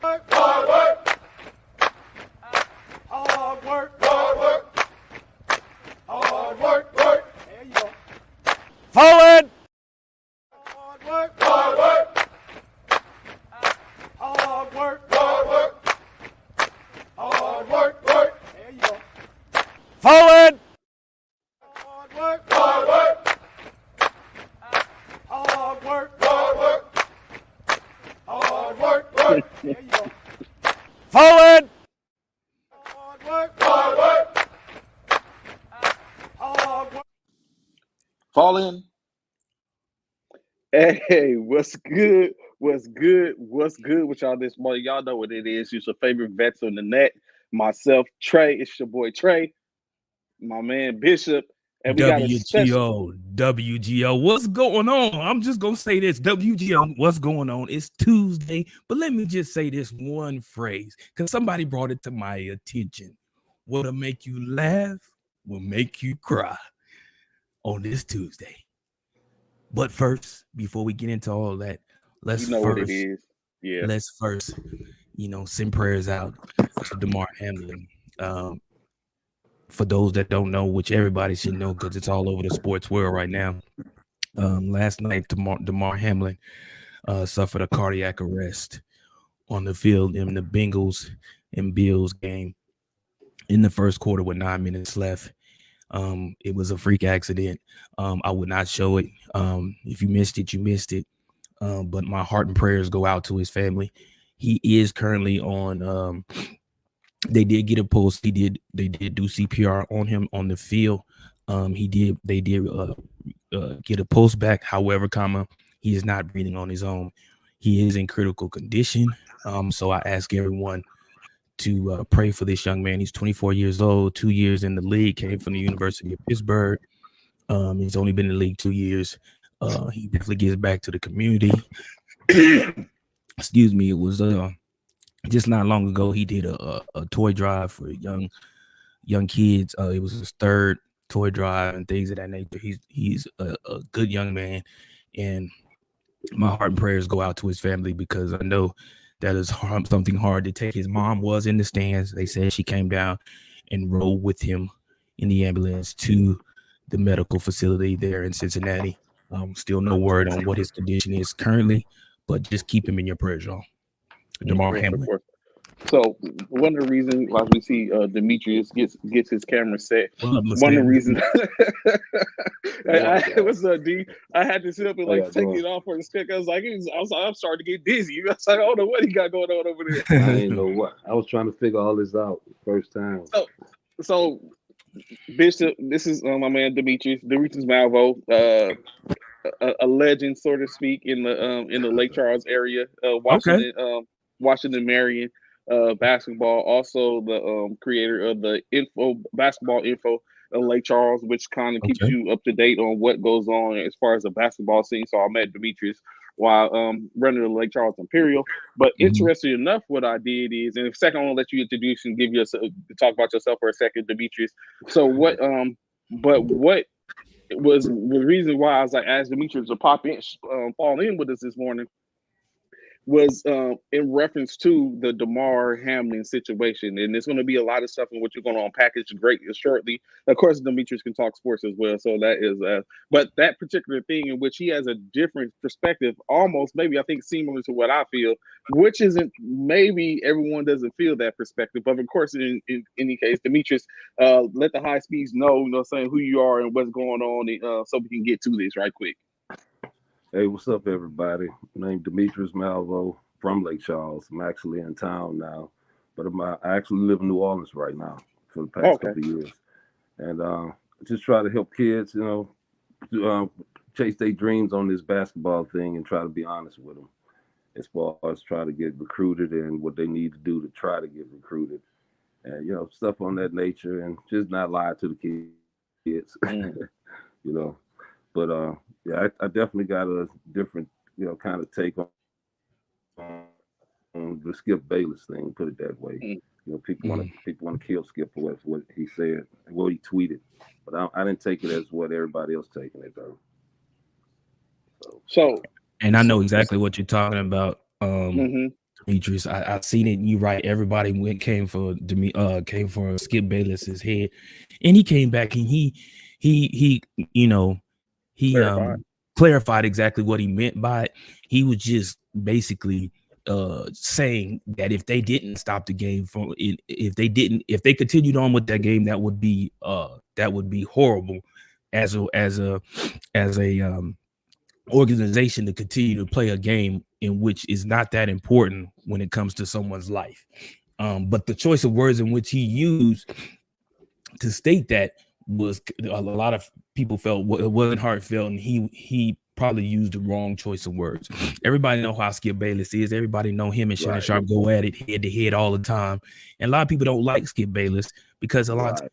Hard work. Hard work. Hard work. Hard work. Work. There you go. Forward. Hard work. Hard work. Hard work. Hard work. Hard work. Work. There you go. Forward. Hard work. Hard work. Hard work. Hard work. Hard work. Work. There you go. Forward. Hard work. Hard work. Hard work. Fall in. Hey, what's good? What's good? What's good with y'all this morning? Y'all know what it is. It's your favorite vets on the net. Myself, Trey. It's your boy Trey. My man Bishop. And we got a special. WGO, what's going on? I'm just gonna say this. WGO, what's going on? It's Tuesday, but let me just say this one phrase because somebody brought it to my attention. What'll make you laugh will make you cry on this Tuesday. But first, before we get into all that, let's what it is. Yeah. Let's first, send prayers out to DeMar Hamlin. For those that don't know, which everybody should know because it's all over the sports world right now. Last night, DeMar Hamlin suffered a cardiac arrest on the field in the Bengals and Bills game in the first quarter with 9 minutes left. It was a freak accident. I would not show it. If you missed it, you missed it. But my heart and prayers go out to his family. He is currently on they did get a pulse. They did do CPR on him on the field. They did get a pulse back. However, he is not breathing on his own. He is in critical condition. So I ask everyone to pray for this young man. He's 24 years old, 2 years in the league, came from the University of Pittsburgh. He's only been in the league 2 years. He definitely gives back to the community. Excuse me. It was just not long ago, he did a toy drive for young kids. It was his third toy drive and things of that nature. He's a good young man, and my heart and prayers go out to his family because I know that is something hard to take. His mom was in the stands. They said she came down and rode with him in the ambulance to the medical facility there in Cincinnati. Still no word on what his condition is currently, but just keep him in your prayers, y'all. DeMar Hamlin. So one of the reasons why we see Demetrius gets his camera set. One of the reasons what's up, D? I had to sit up and take it off for the stick. I was I'm starting to get dizzy. I was like, I don't know what he got going on over there. I didn't know what. I was trying to figure all this out the first time. So Bishop, this is my man Demetrius Malvo, a legend, so to speak, in the Lake Charles area, Washington Marion basketball. Also the creator of the basketball info in Lake Charles, which kind of keeps you up to date on what goes on as far as the basketball scene. So I met Demetrius while running the Lake Charles Imperial. But interesting enough, what I did is, and in a second, I want to let you introduce and give you talk about yourself for a second, Demetrius. So what was the reason why I was like, asked Demetrius to fall in with us this morning was in reference to the DeMar Hamlin situation. And there's going to be a lot of stuff in what you're going to unpackage great shortly. Of course, Demetrius can talk sports as well. So that is, but that particular thing in which he has a different perspective, almost maybe I think similar to what I feel, which isn't, maybe everyone doesn't feel that perspective. But of course, in any case, Demetrius, let the high speeds know, saying who you are and what's going on so we can get to this right quick. Hey, what's up, everybody? My name's Demetrius Malvo from Lake Charles. I'm actually in town now, but I actually live in New Orleans right now for the past couple of years. And just try to help kids, chase their dreams on this basketball thing and try to be honest with them as far as try to get recruited and what they need to do to try to get recruited. And, stuff on that nature and just not lie to the kids, But I definitely got a different, kind of take on the Skip Bayless thing. Put it that way. People want to kill Skip for what he said and what he tweeted, but I didn't take it as what everybody else taking it though. So, and I know exactly what you're talking about. The Demetrius, I seen it. And you right. Everybody came for Skip Bayless's head, and he came back and he you know he clarified exactly what he meant by it. He was just basically saying that if they didn't stop the game if they continued on with that game, that would be horrible as a organization to continue to play a game in which is not that important when it comes to someone's life. But the choice of words in which he used to state that was a lot of people felt it wasn't heartfelt, and he probably used the wrong choice of words. Everybody know how Skip Bayless is. Everybody know him and Shannon Sharp go at it head to head all the time. And a lot of people don't like Skip Bayless because a lot of times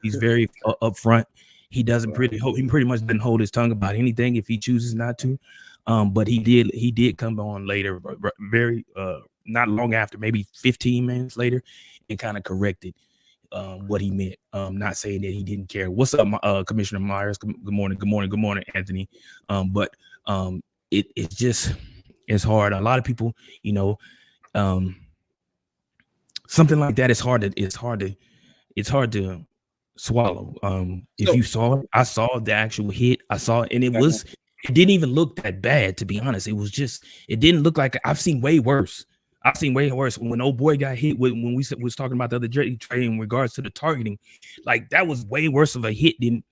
he's very upfront. He doesn't he pretty much doesn't hold his tongue about anything if he chooses not to. But he did come on later, very not long after, maybe 15 minutes later, and kind of corrected what he meant. Not saying that he didn't care. What's up, Commissioner Myers? Good morning, Anthony. But it's hard. A lot of people, something like that is hard to swallow. If you saw it, I saw the actual hit. I saw it, and it didn't even look that bad, to be honest. It didn't look like I've seen way worse. When old boy got hit when we was talking about the other trade in regards to the targeting. Like, that was way worse of a hit than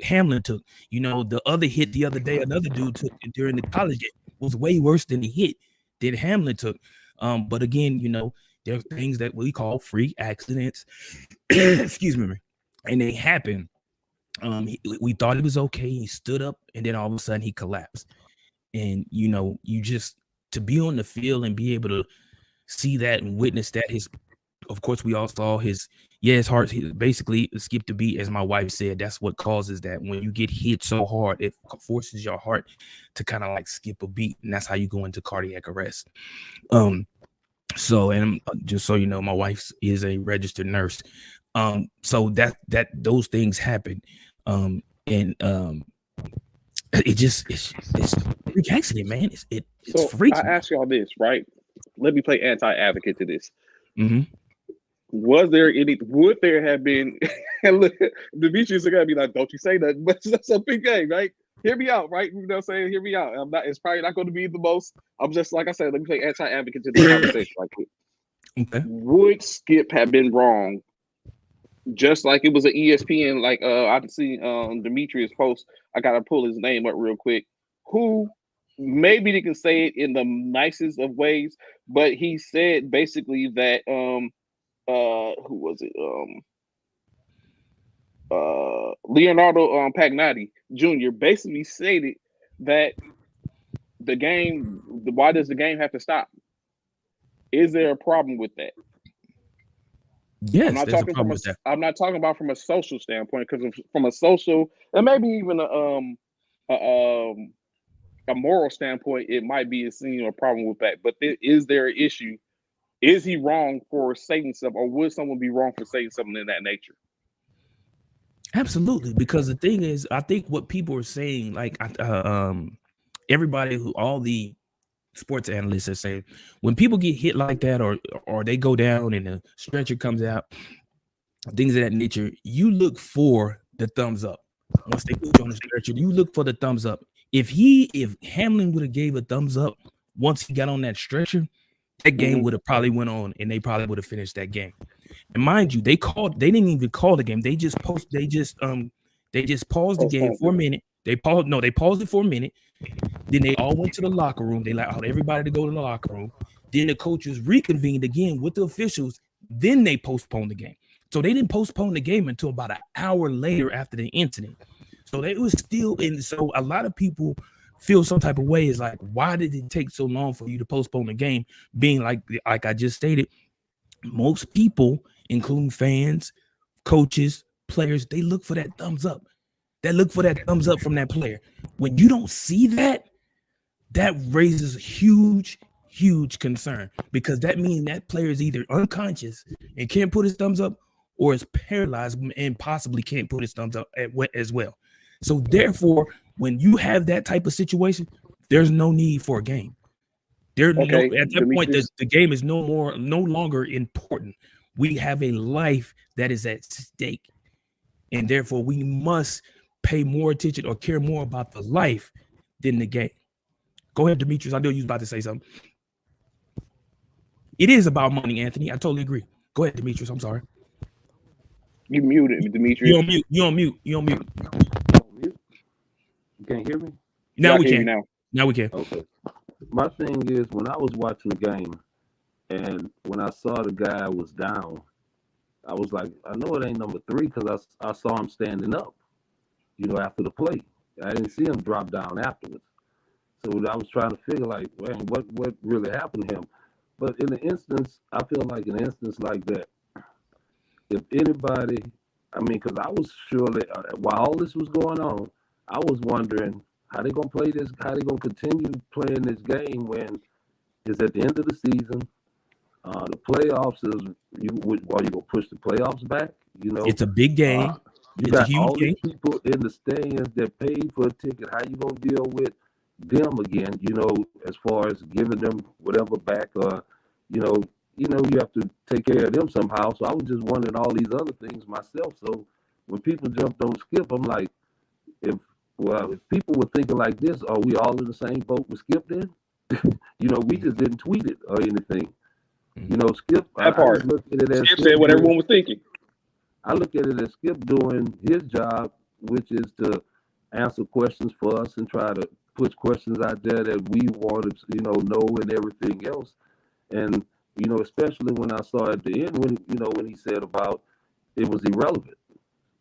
Hamlin took. The other hit the other day another dude took during the college game was way worse than the hit that Hamlin took. But again, there are things that we call freak accidents. Excuse me. And they happen. We thought it was okay. He stood up, and then all of a sudden he collapsed. And you just to be on the field and be able to see that and witness that. Of course, we all saw his heart basically skipped a beat, as my wife said. That's what causes that. When you get hit so hard, it forces your heart to kind of like skip a beat, and that's how you go into cardiac arrest. So, and just so you know, my wife is a registered nurse. So that those things happen. It's a freak accident, man. It's freaky. I ask y'all this, right? Let me play anti-advocate to this. Mm-hmm. Would there have been? And look, Demetrius are gonna be like, "Don't you say that?" But that's a big game, right? Hear me out, right? You know what I'm saying? Hear me out. It's probably not going to be the most. I'm just, like I said, let me play anti-advocate to the conversation like this. Okay. Would Skip have been wrong? Just like it was an ESPN, like I see Demetrius post. I gotta pull his name up real quick. Who maybe they can say it in the nicest of ways, but he said basically that who was it? Leonardo Pagnotti Jr. basically stated that why does the game have to stop? Is there a problem with that? Yes, I'm not talking about from a social standpoint, because from a social and maybe even a moral standpoint, it might be a problem with that. But is there an issue? Is he wrong for saying something, or would someone be wrong for saying something in that nature? Absolutely, because the thing is, I think what people are saying, like everybody all the sports analysts are saying, when people get hit like that, or they go down and the stretcher comes out, things of that nature, you look for the thumbs up. Once they put you on the stretcher, you look for the thumbs up. If Hamlin would have gave a thumbs up once he got on that stretcher, that game would have probably went on, and they probably would have finished that game. And mind you, they didn't even call the game. They just paused the game for a minute. They paused it for a minute. Then they all went to the locker room. They allowed everybody to go to the locker room. Then the coaches reconvened again with the officials. Then they postponed the game. So they didn't postpone the game until about an hour later after the incident. So it was still in. So a lot of people feel some type of way. Is like, why did it take so long for you to postpone the game? Being like I just stated, most people, including fans, coaches, players, they look for that thumbs up. They look for that thumbs up from that player. When you don't see that, that raises huge concern, because that means that player is either unconscious and can't put his thumbs up, or is paralyzed and possibly can't put his thumbs up as well. So therefore, when you have that type of situation, there's no need for a game. At that point, Demetrius. the game is no longer important. We have a life that is at stake, and therefore we must pay more attention or care more about the life than the game. Go ahead, Demetrius. I know you was about to say something. It is about money, Anthony. I totally agree. Go ahead, Demetrius. I'm sorry. You muted, Demetrius. You on mute. You can't hear me? Now we can. Now we can. Okay. My thing is, when I was watching the game and when I saw the guy was down, I was like, I know it ain't number 3 because I saw him standing up, after the play. I didn't see him drop down afterwards. So I was trying to figure, like, man, what really happened to him? But in an instance, I feel like an instance like that, if anybody, because I was sure that while all this was going on, I was wondering how they gonna play this, how they gonna continue playing this game when it's at the end of the season. The playoffs is you gonna push the playoffs back? It's a big game. You got all these people in the stands that paid for a ticket. How you gonna deal with them again? As far as giving them whatever back, or you have to take care of them somehow. So I was just wondering all these other things myself. So when people jumped on Skip, I'm like, if people were thinking like this, are we all in the same boat with Skip then? We just didn't tweet it or anything. Skip, that part. Look at it as Skip said what everyone was thinking. I look at it as Skip doing his job, which is to answer questions for us and try to put questions out there that we want to, know and everything else. And, especially when I saw at the end when he said about it was irrelevant.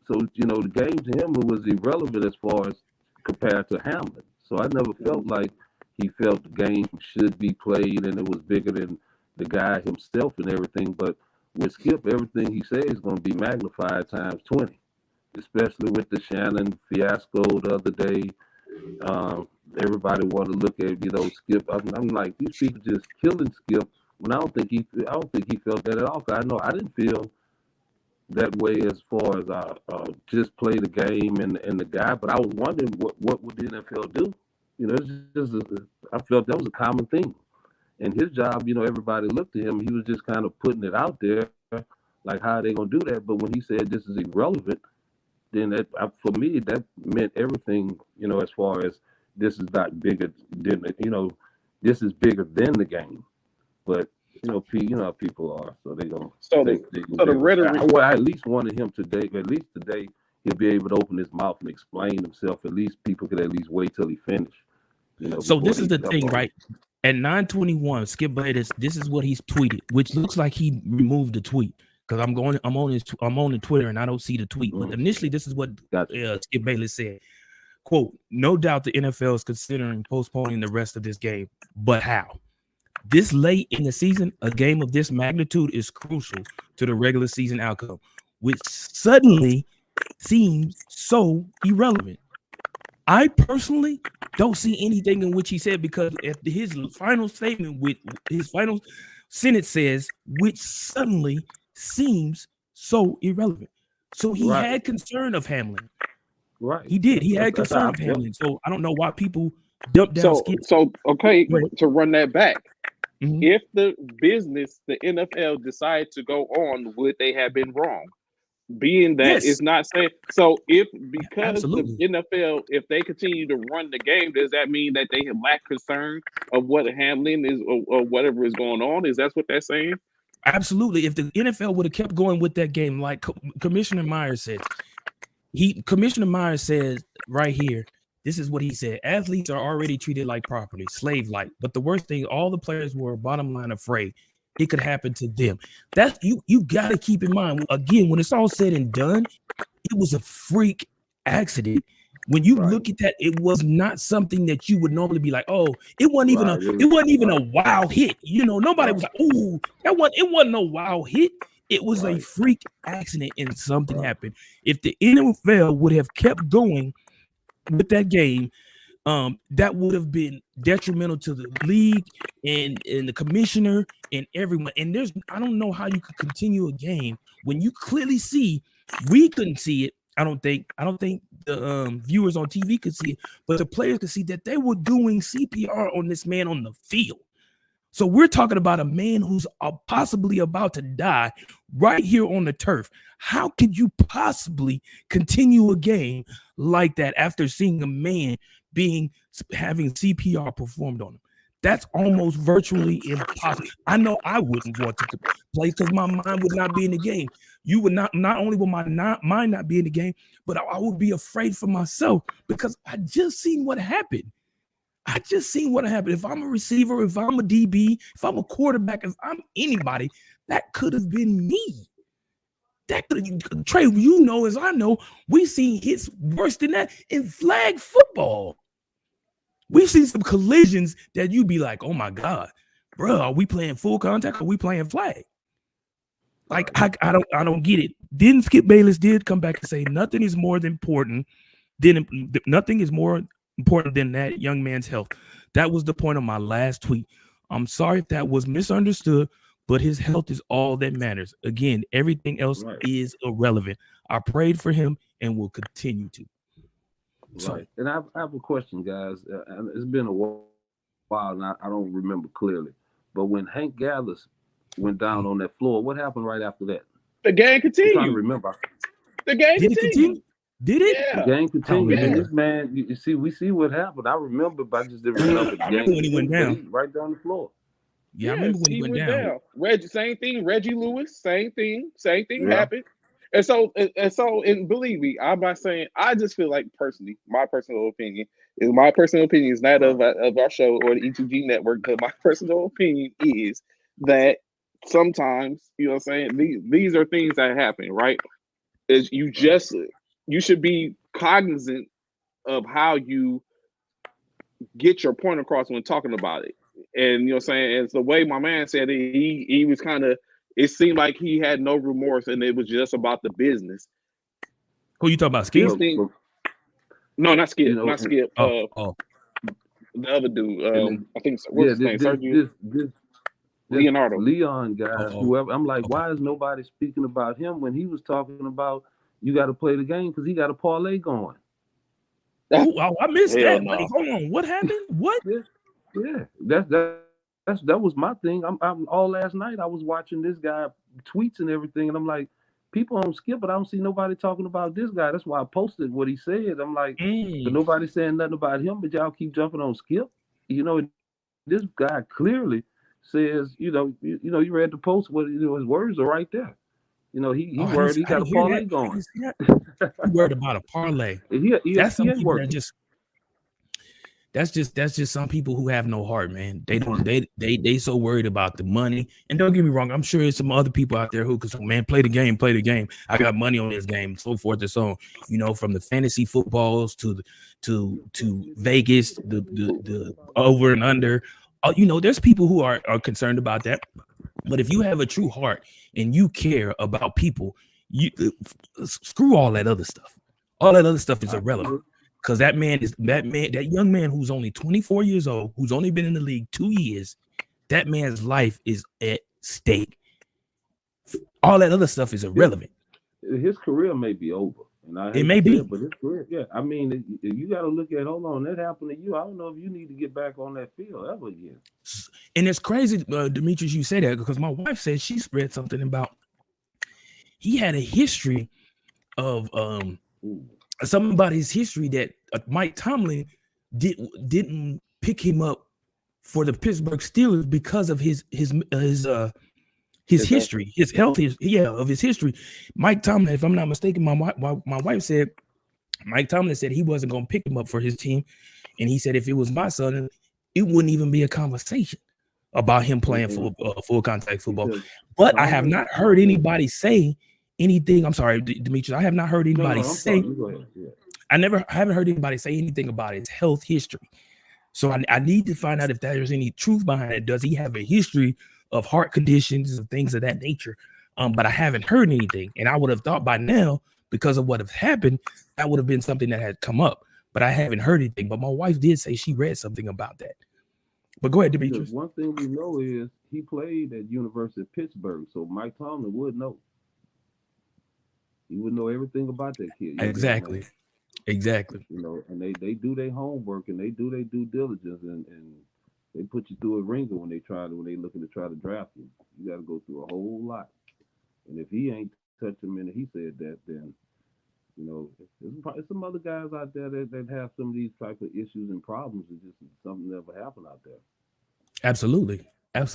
So, the game to him was irrelevant as far as compared to Hamlin. So I never felt like he felt the game should be played and it was bigger than the guy himself and everything. But with Skip, everything he says is going to be magnified times 20, especially with the Shannon fiasco the other day. Everybody want to look at, Skip. I'm like, these people just killing Skip. When I don't think he felt that at all. I know I didn't feel that way as far as just play the game and the guy. But I was wondering what would the NFL do? I felt that was a common thing. And his job, everybody looked at him. He was just kind of putting it out there, like how are they gonna do that? But when he said this is irrelevant, then for me that meant everything. As far as this is not bigger than this is bigger than the game. But how people are, so they don't. The rhetoric. I at least wanted him today. At least today, he'll be able to open his mouth and explain himself. At least people could at least wait till he finished. So this is the thing, right? At 9:21, Skip Bayless, this is what he's tweeted, which looks like he removed the tweet because I'm on the Twitter and I don't see the tweet. But initially, this is what Skip Bayless said. Quote, no doubt the NFL is considering postponing the rest of this game, but how? This late in the season, a game of this magnitude is crucial to the regular season outcome, which suddenly seems so irrelevant. I personally don't see anything in which he said, because his final statement with his final sentence says, which suddenly seems so irrelevant. So he had concern of Hamlin. Right. He did. He had concern of Hamlin. So I don't know why people dump down Skip. So okay, to run that back. Mm-hmm. If the NFL decided to go on, would they have been wrong? Being that it's not saying so, because the NFL, if they continue to run the game, does that mean that they have lack concern of what Hamlin is or whatever is going on? Is that what they're saying? Absolutely. If the NFL would have kept going with that game, like Commissioner Myers said, Commissioner Myers says right here, this is what he said: athletes are already treated like property, slave-like. But the worst thing, all the players were bottom line afraid it could happen to them. That's you got to keep in mind. Again, when it's all said and done, it was a freak accident. When you look at that, it was not something that you would normally be like, oh, it wasn't even a wild hit. Nobody was like, oh, it wasn't no wild hit. It was a freak accident and something happened. If the NFL would have kept going with that game, that would have been detrimental to the league and the commissioner and everyone. And I don't know how you could continue a game when you clearly see, we couldn't see it. I don't think the viewers on TV could see it, but the players could see that they were doing CPR on this man on the field. So we're talking about a man who's possibly about to die right here on the turf. How could you possibly continue a game like that after seeing a man having CPR performed on him? That's almost virtually impossible. I know I wouldn't want to play because my mind would not be in the game. You would not only will my mind not be in the game, but I would be afraid for myself because I just seen what happened. I just seen what happened. If I'm a receiver, if I'm a DB, if I'm a quarterback, if I'm anybody, that could have been me. That could have, Trey, you know, as I know, we've seen hits worse than that in flag football. We've seen some collisions that you'd be like, oh my God, bro, are we playing full contact or are we playing flag? Like, I don't get it. Then Skip Bayless did come back and say nothing is more important than that young man's health. That was the point of my last tweet. I'm sorry if that was misunderstood, but his health is all that matters. Again, everything else is irrelevant. I prayed for him and will continue to. Right. And I have a question, guys. It's been a while, and I don't remember clearly. But when Hank Gathers went down on that floor, what happened right after that? The game continued. I'm trying to remember. The game continued. Did it? Yeah. The game continued. And this man, you see, we see what happened. I remember, but I just didn't remember the game. When he went down. Right down the floor. Yeah, I remember when he went down. Same thing. Reggie Lewis, same thing. Same thing happened. And so, believe me, I'm not saying. I just feel like personally, my personal opinion is not of our show or the E2G network. But my personal opinion is that sometimes, you know what I'm saying, these are things that happen, right? Is you should be cognizant of how you get your point across when talking about it. And you know what I'm saying? It's the way my man said it, he was kind of, it seemed like he had no remorse and it was just about the business. Who you talking about? Skip? No, not Skip. Not Skip. The other dude. I think what's his name? Sergio? Leonardo. Leon guys, whoever. I'm like, why is nobody speaking about him when he was talking about you got to play the game because he got a parlay going? Oh, I missed that. No. Wait, hold on. What happened? What? Yeah, that was my thing. I'm all last night I was watching this guy tweets and everything, and I'm like, people on Skip, but I don't see nobody talking about this guy. That's why I posted what he said. I'm like, but nobody's saying nothing about him, but y'all keep jumping on Skip. You know, this guy clearly says, you read the post, what his words are right there. You know, he got a parlay going. He worried about a parlay. That's some people that's just some people who have no heart, man. They so worried about the money. And don't get me wrong, I'm sure there's some other people out there who could say, man, play the game. I got money on this game, so forth and so on. You know, from the fantasy footballs to Vegas, the over and under. You know, there's people who are concerned about that. But if you have a true heart and you care about people, you screw all that other stuff. All that other stuff is irrelevant. Because that young man who's only 24 years old, who's only been in the league 2 years, that man's life is at stake. All that other stuff is irrelevant. His career may be over. And it may be. But his career, yeah. I mean, you got to look at, hold on, that happened to you. I don't know if you need to get back on that field ever again. And it's crazy, Demetrius, you say that because my wife said she spread something about he had a history of somebody's history that Mike Tomlin didn't pick him up for the Pittsburgh Steelers because of his history, his health, of his history. Mike Tomlin, if I'm not mistaken, my wife said Mike Tomlin said he wasn't going to pick him up for his team, and he said if it was my son, it wouldn't even be a conversation about him playing full contact football. But I have not heard anybody say anything. I'm sorry, Demetrius. I have not heard anybody say. I haven't heard anybody say anything about his health history. So I need to find out if there's any truth behind it. Does he have a history of heart conditions and things of that nature? But I haven't heard anything. And I would have thought by now, because of what has happened, that would have been something that had come up. But I haven't heard anything. But my wife did say she read something about that. But go ahead, Demetrius. One thing we know is he played at University of Pittsburgh, so Mike Tomlin would know. He would know everything about that kid. Exactly. You know, and they do their homework and they do their due diligence, and they put you through a ringer when they looking to try to draft you. You got to go through a whole lot. And if he ain't touching him and he said that, then there's probably some other guys out there that have some of these type of issues and problems. It's just something never happened out there. Absolutely. And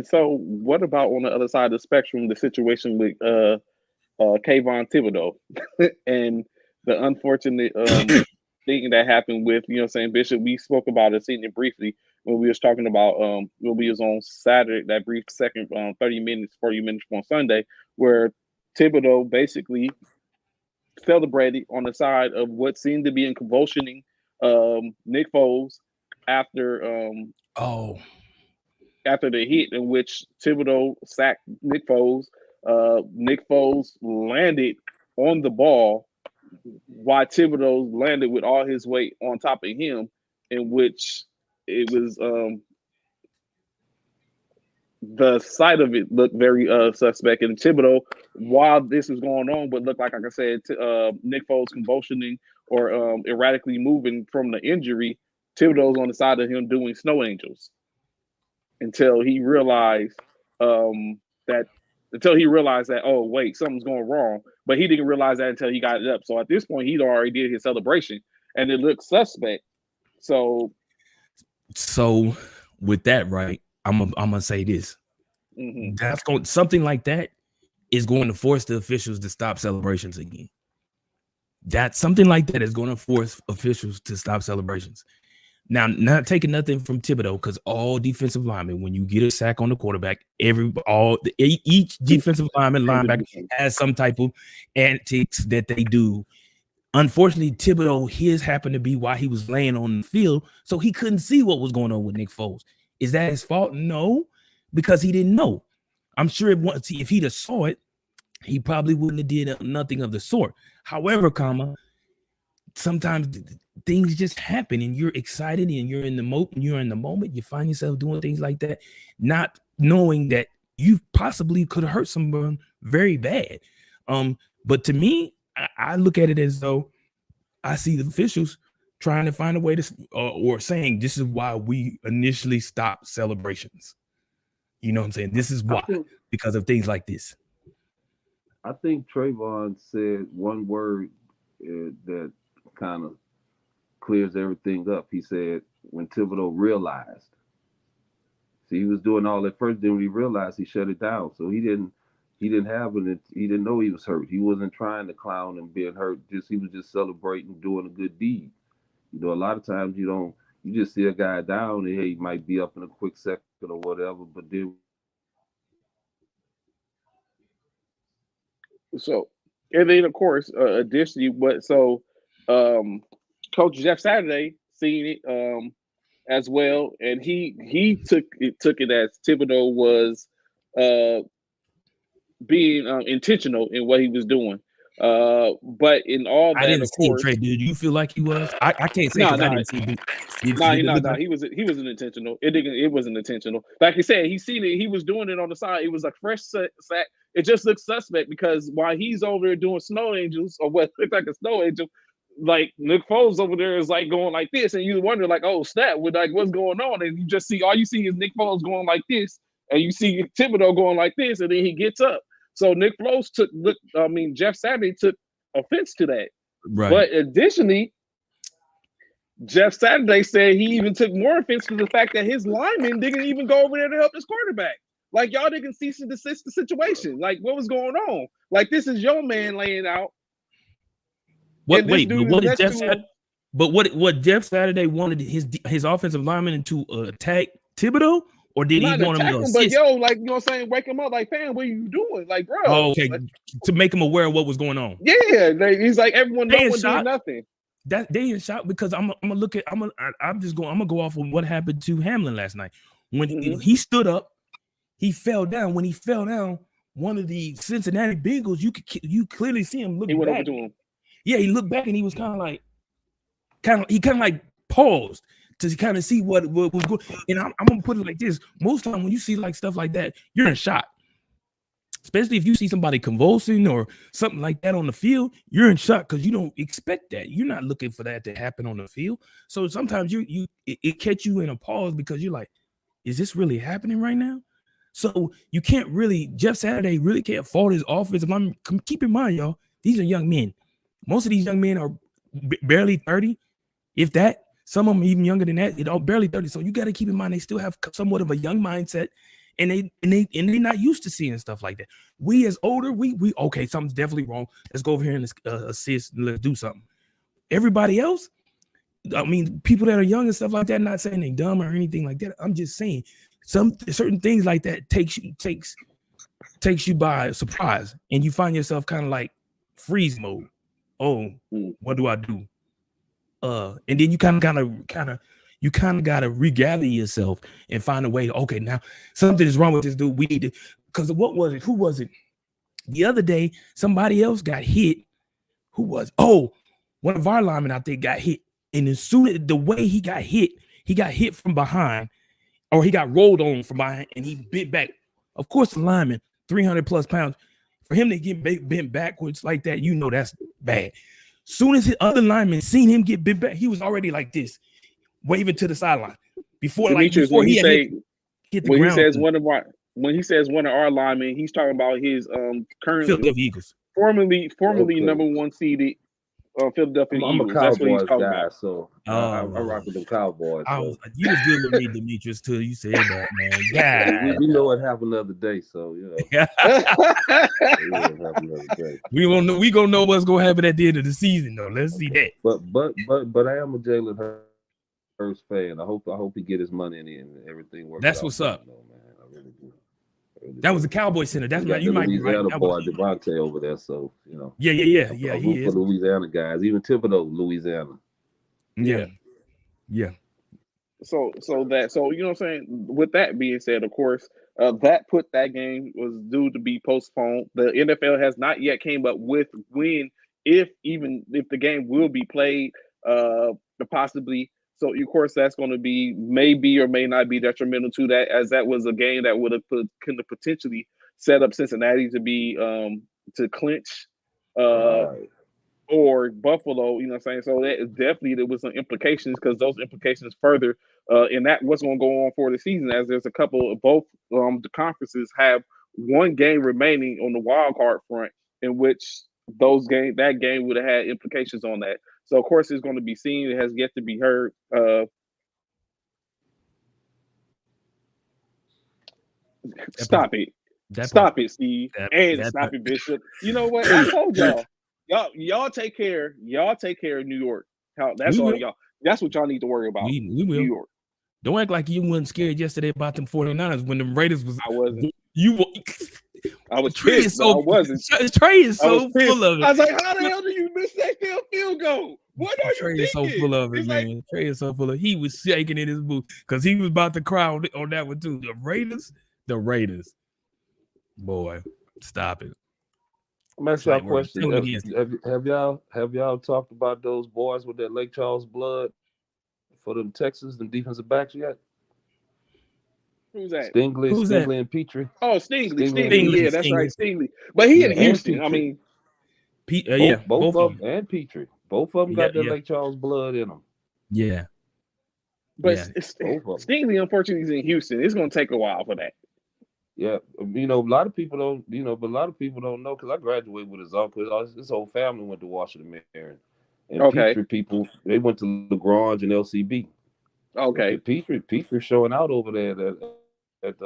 so, what about on the other side of the spectrum, the situation with Kayvon Thibodeau and the unfortunate thing that happened with, Bishop? We spoke about it, seen it briefly when we was talking about when we was on Saturday, that brief second 40 minutes on Sunday, where Thibodeau basically celebrated on the side of what seemed to be in convulsioning Nick Foles after the hit in which Thibodeau sacked Nick Foles. Nick Foles landed on the ball while Thibodeau landed with all his weight on top of him, in which it was the sight of it looked very suspect. And Thibodeau, while this is going on, but looked like I said, Nick Foles convulsioning or erratically moving from the injury, Thibodeau's on the side of him doing snow angels until he realized that, oh wait, something's going wrong. But he didn't realize that until he got it up. So at this point, he'd already did his celebration, and it looked suspect. So with that, right, I'm gonna say this. Mm-hmm. That's something like that is going to force the officials to stop celebrations again. That something like that is going to force officials to stop celebrations. Now, not taking nothing from Thibodeau, because all defensive linemen, when you get a sack on the quarterback, each defensive linebacker has some type of antics that they do. Unfortunately, Thibodeau, his happened to be while he was laying on the field, so he couldn't see what was going on with Nick Foles. Is that his fault? No, because he didn't know. I'm sure if he'd have saw it, he probably wouldn't have did nothing of the sort. However, sometimes things just happen and you're excited and you're in the moment. You find yourself doing things like that, not knowing that you possibly could have hurt someone very bad. But to me, I look at it as though I see the officials trying to find a way to, or saying this is why we initially stopped celebrations. You know what I'm saying? This is why, because of things like this. I think Trayvon said one word that kind of clears everything up. He said when Thibodeau realized. See, he was doing all that first. Then when he realized, he shut it down. So he didn't have it. He didn't know he was hurt. He wasn't trying to clown and being hurt. He was just celebrating, doing a good deed. A lot of times you just see a guy down and hey, he might be up in a quick second or whatever, but then. So, and then of course, additionally, Coach Jeff Saturday seen it as well, and he took it as Thibodeau was being intentional in what he was doing. But in all that, I didn't of see course, him, Trey. Did you feel like he was? I can't say because I didn't see him. He wasn't intentional. It wasn't intentional. Like you said, he seen it. He was doing it on the side. It was a fresh sack. It just looks suspect because while he's over there doing snow angels or what looked like a snow angel, like Nick Foles over there is like going like this, and you wonder like, oh snap, with like what's going on? And you just see all you see is Nick Foles going like this, and you see Thibodeau going like this, and then he gets up. So Nick Foles Jeff Saturday took offense to that. Right. But additionally, Jeff Saturday said he even took more offense to the fact that his lineman didn't even go over there to help his quarterback. Like, y'all didn't cease and desist the situation. Like, what was going on? Like, this is your man laying out. What Jeff Saturday wanted his offensive lineman to attack Thibodeau? Or did he want him to assist? But yo, like, you know what I'm saying? Wake him up, like, fam, what are you doing? Like, bro. Oh, okay. Like, to make him aware of what was going on. Yeah, he's like, everyone doing nothing. That they in shock because I'm gonna go off of what happened to Hamlin last night. When he stood up, he fell down. When he fell down, one of the Cincinnati Bengals, you clearly see him look back. He went over to him. Yeah, he looked back and he was kind of like paused to kind of see what was going. And I'm gonna put it like this: most time when you see like stuff like that, you're in shock. especially if you see somebody convulsing or something like that on the field, you're in shock because you don't expect that. You're not looking for that to happen on the field. So sometimes it catch you in a pause because you're like, is this really happening right now? So you can't really, Jeff Saturday really can't fault his offensive line. Keep in mind, y'all, these are young men. Most of these young men are barely 30, if that. Some of them even younger than that, barely 30. So you got to keep in mind they still have somewhat of a young mindset, and they're not used to seeing stuff like that. We as older, we okay, something's definitely wrong. Let's go over here and assist and let's do something. Everybody else, I mean, people that are young and stuff like that, not saying they dumb or anything like that. I'm just saying some certain things like that takes you by surprise, and you find yourself kind of like freeze mode. Oh, what do I do? And then you kind of gotta regather yourself and find a way. Okay, now something is wrong with this dude. We need to, because what was it? Who was it? The other day, somebody else got hit. Who was? Oh, one of our linemen, I think, got hit. And as soon as the way he got hit from behind, or he got rolled on from behind, and he bent back. Of course, the lineman, 300 plus pounds, for him to get bent backwards like that, you know that's bad. Soon as his other lineman seen him get bent back, he was already like this, waving to the sideline. Before he hit the ground. When he says one of our linemen, he's talking about his current Philadelphia Eagles, formerly number one seeded Philadelphia I'm Eagles. a That's what he's Cowboys talking guy, about. so I rock with the Cowboys. So. You was good with me, Demetrius, till you said that, man. Yeah, we know what happened the other day, so you know. We won't know. We gonna know what's gonna happen at the end of the season, though. Let's see that. But I am a Jalen Hurts fan. I hope he get his money in and everything works. That's what's up. Man. I really do. That was the Cowboy Center. That's what you might be right. Louisiana boy Devontae over there, so you know. Yeah. I root for Louisiana guys, even Thibodeau, Louisiana. Yeah. So you know what I'm saying. With that being said, of course, that game was due to be postponed. The NFL has not yet came up with when, if the game will be played, possibly. So of course that's going to be maybe or may not be detrimental to that, as that was a game that could have potentially set up Cincinnati to be to clinch. Or Buffalo, you know what I'm saying? So there was some implications, because those implications further and that what's going to go on for the season, as there's a couple of both the conferences have one game remaining on the wild card front, in which that game would have had implications on that. So of course it's going to be seen. It has yet to be heard. Stop it, Steve, stop it, Bishop. You know what? I told y'all. Y'all take care. Y'all take care of New York. That's all y'all. That's what y'all need to worry about. We will. New York. Don't act like you wasn't scared yesterday about them 49ers when the Raiders was. I wasn't. I was Trey pissed. I wasn't. Trey is so full of it. I was like, how the hell do you miss that field goal? What are Trey you is thinking? so full of it, it's man. Trey is so full of it. He was shaking in his boots because he was about to cry on that one too. The Raiders. Boy, stop it. I'm asking y'all a question. Have y'all talked about those boys with that Lake Charles blood for them Texans, them defensive backs yet? Who's that? Stingley and Petrie. Oh, Stingley. Yeah, that's right, Stingley. But he in Houston. I mean, both of them and Petrie. Both of them got that Lake Charles blood in them. Yeah. But Stingley, unfortunately, is in Houston. It's going to take a while for that. Yeah, you know, a lot of people don't know, because I graduated with his uncle. His whole family went to Washington Marion. And Petrie people, they went to LaGrange and LCB. Okay. Petrie showing out over there at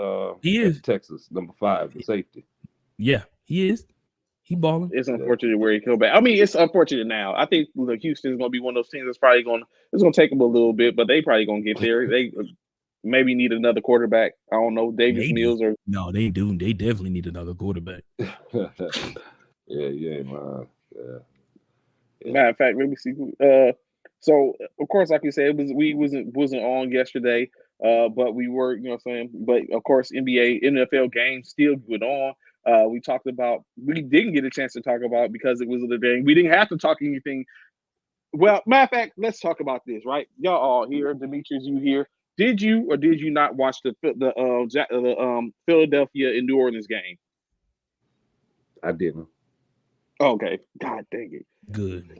Texas, number 5, the safety. Yeah, he is. He balling. It's unfortunate where he come back. I mean, it's unfortunate now. I think Houston is going to be one of those teams that's probably going to take them a little bit, but they probably going to get there. They maybe need another quarterback. I don't know, Davis Mills or no, they do. They definitely need another quarterback. Yeah. Matter of fact, let me see. So of course, like you said, we wasn't on yesterday, but we were, you know what I'm saying. But of course, NFL games still went on. We didn't get a chance to talk about, because it was the game. We didn't have to talk anything. Well, matter of fact, let's talk about this, right? Y'all all here. Demetrius, you here? Did you or did you not watch the Philadelphia and New Orleans game? I didn't. Okay. God dang it. Good.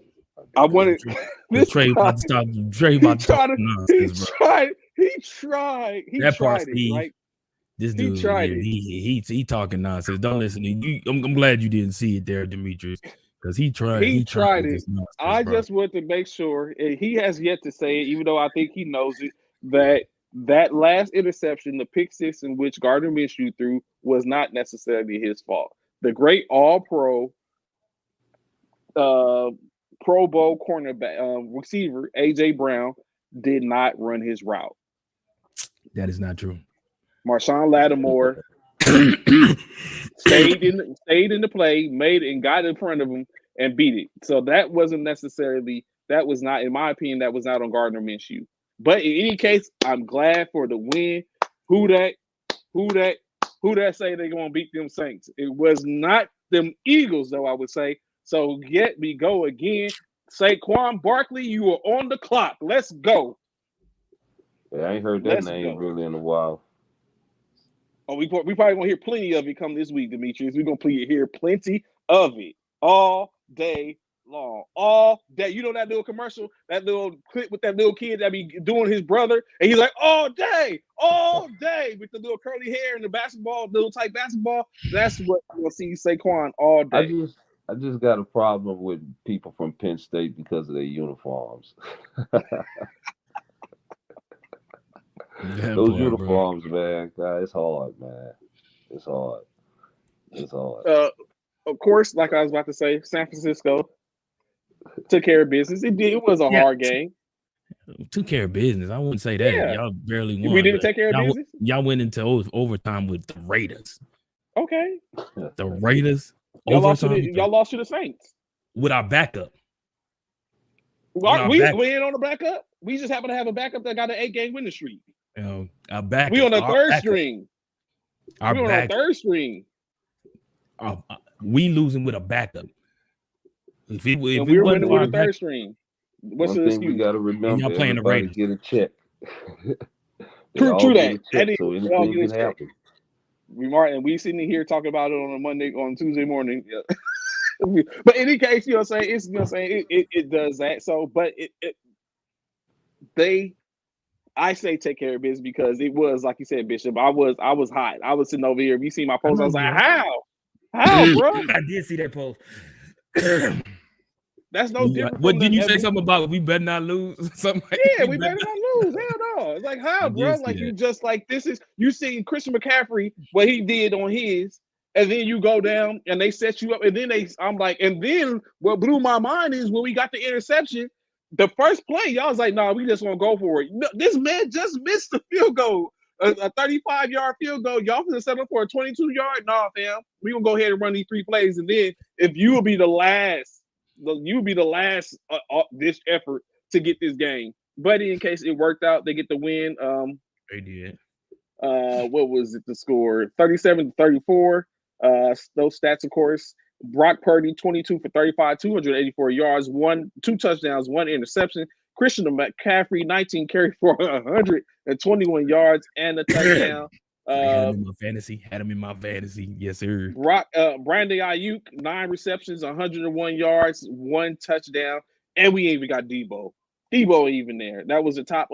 I wanted this Trey guy, about to stop. Trey about to talk nonsense, bro. He tried it, right? This He dude, tried yeah, it. he talking nonsense. Don't listen to you. I'm glad you didn't see it there, Demetrius, because he tried with it. this nonsense, I bro. just want to make sure, and he has yet to say it, even though I think he knows it, that last interception, the pick six in which Gardner Minshew threw, was not necessarily his fault. The great All-Pro, Pro Bowl cornerback receiver AJ Brown did not run his route. That is not true. Marshawn Lattimore stayed in the play, made it, and got in front of him and beat it. So that wasn't necessarily, that was not, in my opinion, that was not on Gardner Minshew. But in any case, I'm glad for the win. Who that say they're gonna beat them Saints? It was not them Eagles, though, I would say. So yet we go again. Saquon Barkley, you are on the clock. Let's go. Yeah, I ain't heard that name really in a while. Oh, we probably gonna hear plenty of it come this week, Demetrius. We're gonna hear plenty of it all day long, all day. You know that little commercial, that little clip with that little kid that be doing his brother, and he's like, all day, with the little curly hair and the basketball, little tight basketball. That's what we'll see Saquon all day. I just got a problem with people from Penn State because of their uniforms. Those uniforms, man. God, it's hard, man. It's hard. Of course, like I was about to say, San Francisco took care of business. It was a hard game. Took care of business. I wouldn't say that. Yeah. Y'all barely won. We didn't take care of business. Y'all went into overtime with the Raiders. Okay. The Raiders. Y'all lost to the Saints with our backup. We ain't on the backup. We just happen to have a backup that got an 8-game winning streak. Our backup. We on the third string. We on the third string. We losing with a backup. If we we're winning with a third string. What's the excuse? We got to remember, y'all playing the Raiders. Get a check. True that. So anything can happen. We sitting here talking about it on Tuesday morning. Yeah. But in any case, you know what I'm saying? It does that. So, but I say take care of business because it was, like you said, Bishop, I was hot. I was sitting over here. If you see my post, I was like, how, bro? I did see that post. That's no different. What did you say something about we better not lose? Something like we better not lose. Hell no. It's like, how, bro? Like you just like this is you seen Christian McCaffrey, what he did on his, and then you go down and they set you up, and then I'm like, and then what blew my mind is when we got the interception, the first play, y'all was like, nah, we just want to go for it. No, this man just missed the field goal, a 35-yard field goal. Y'all gonna set up for a 22-yard? Nah, fam. We gonna go ahead and run these 3 plays, and then if you will be the last this effort to get this game. But in case it worked out, they get the win. They did. What was it? The score 37-34. Those stats, of course. Brock Purdy 22 for 35, 284 yards, 2 touchdowns, 1 interception. Christian McCaffrey 19 carries for 121 yards and a touchdown. Had him in my fantasy. Yes, sir. Brandon Ayuk 9 receptions, 101 yards, 1 touchdown, and we ain't even got Debo. Debo even there. That was the top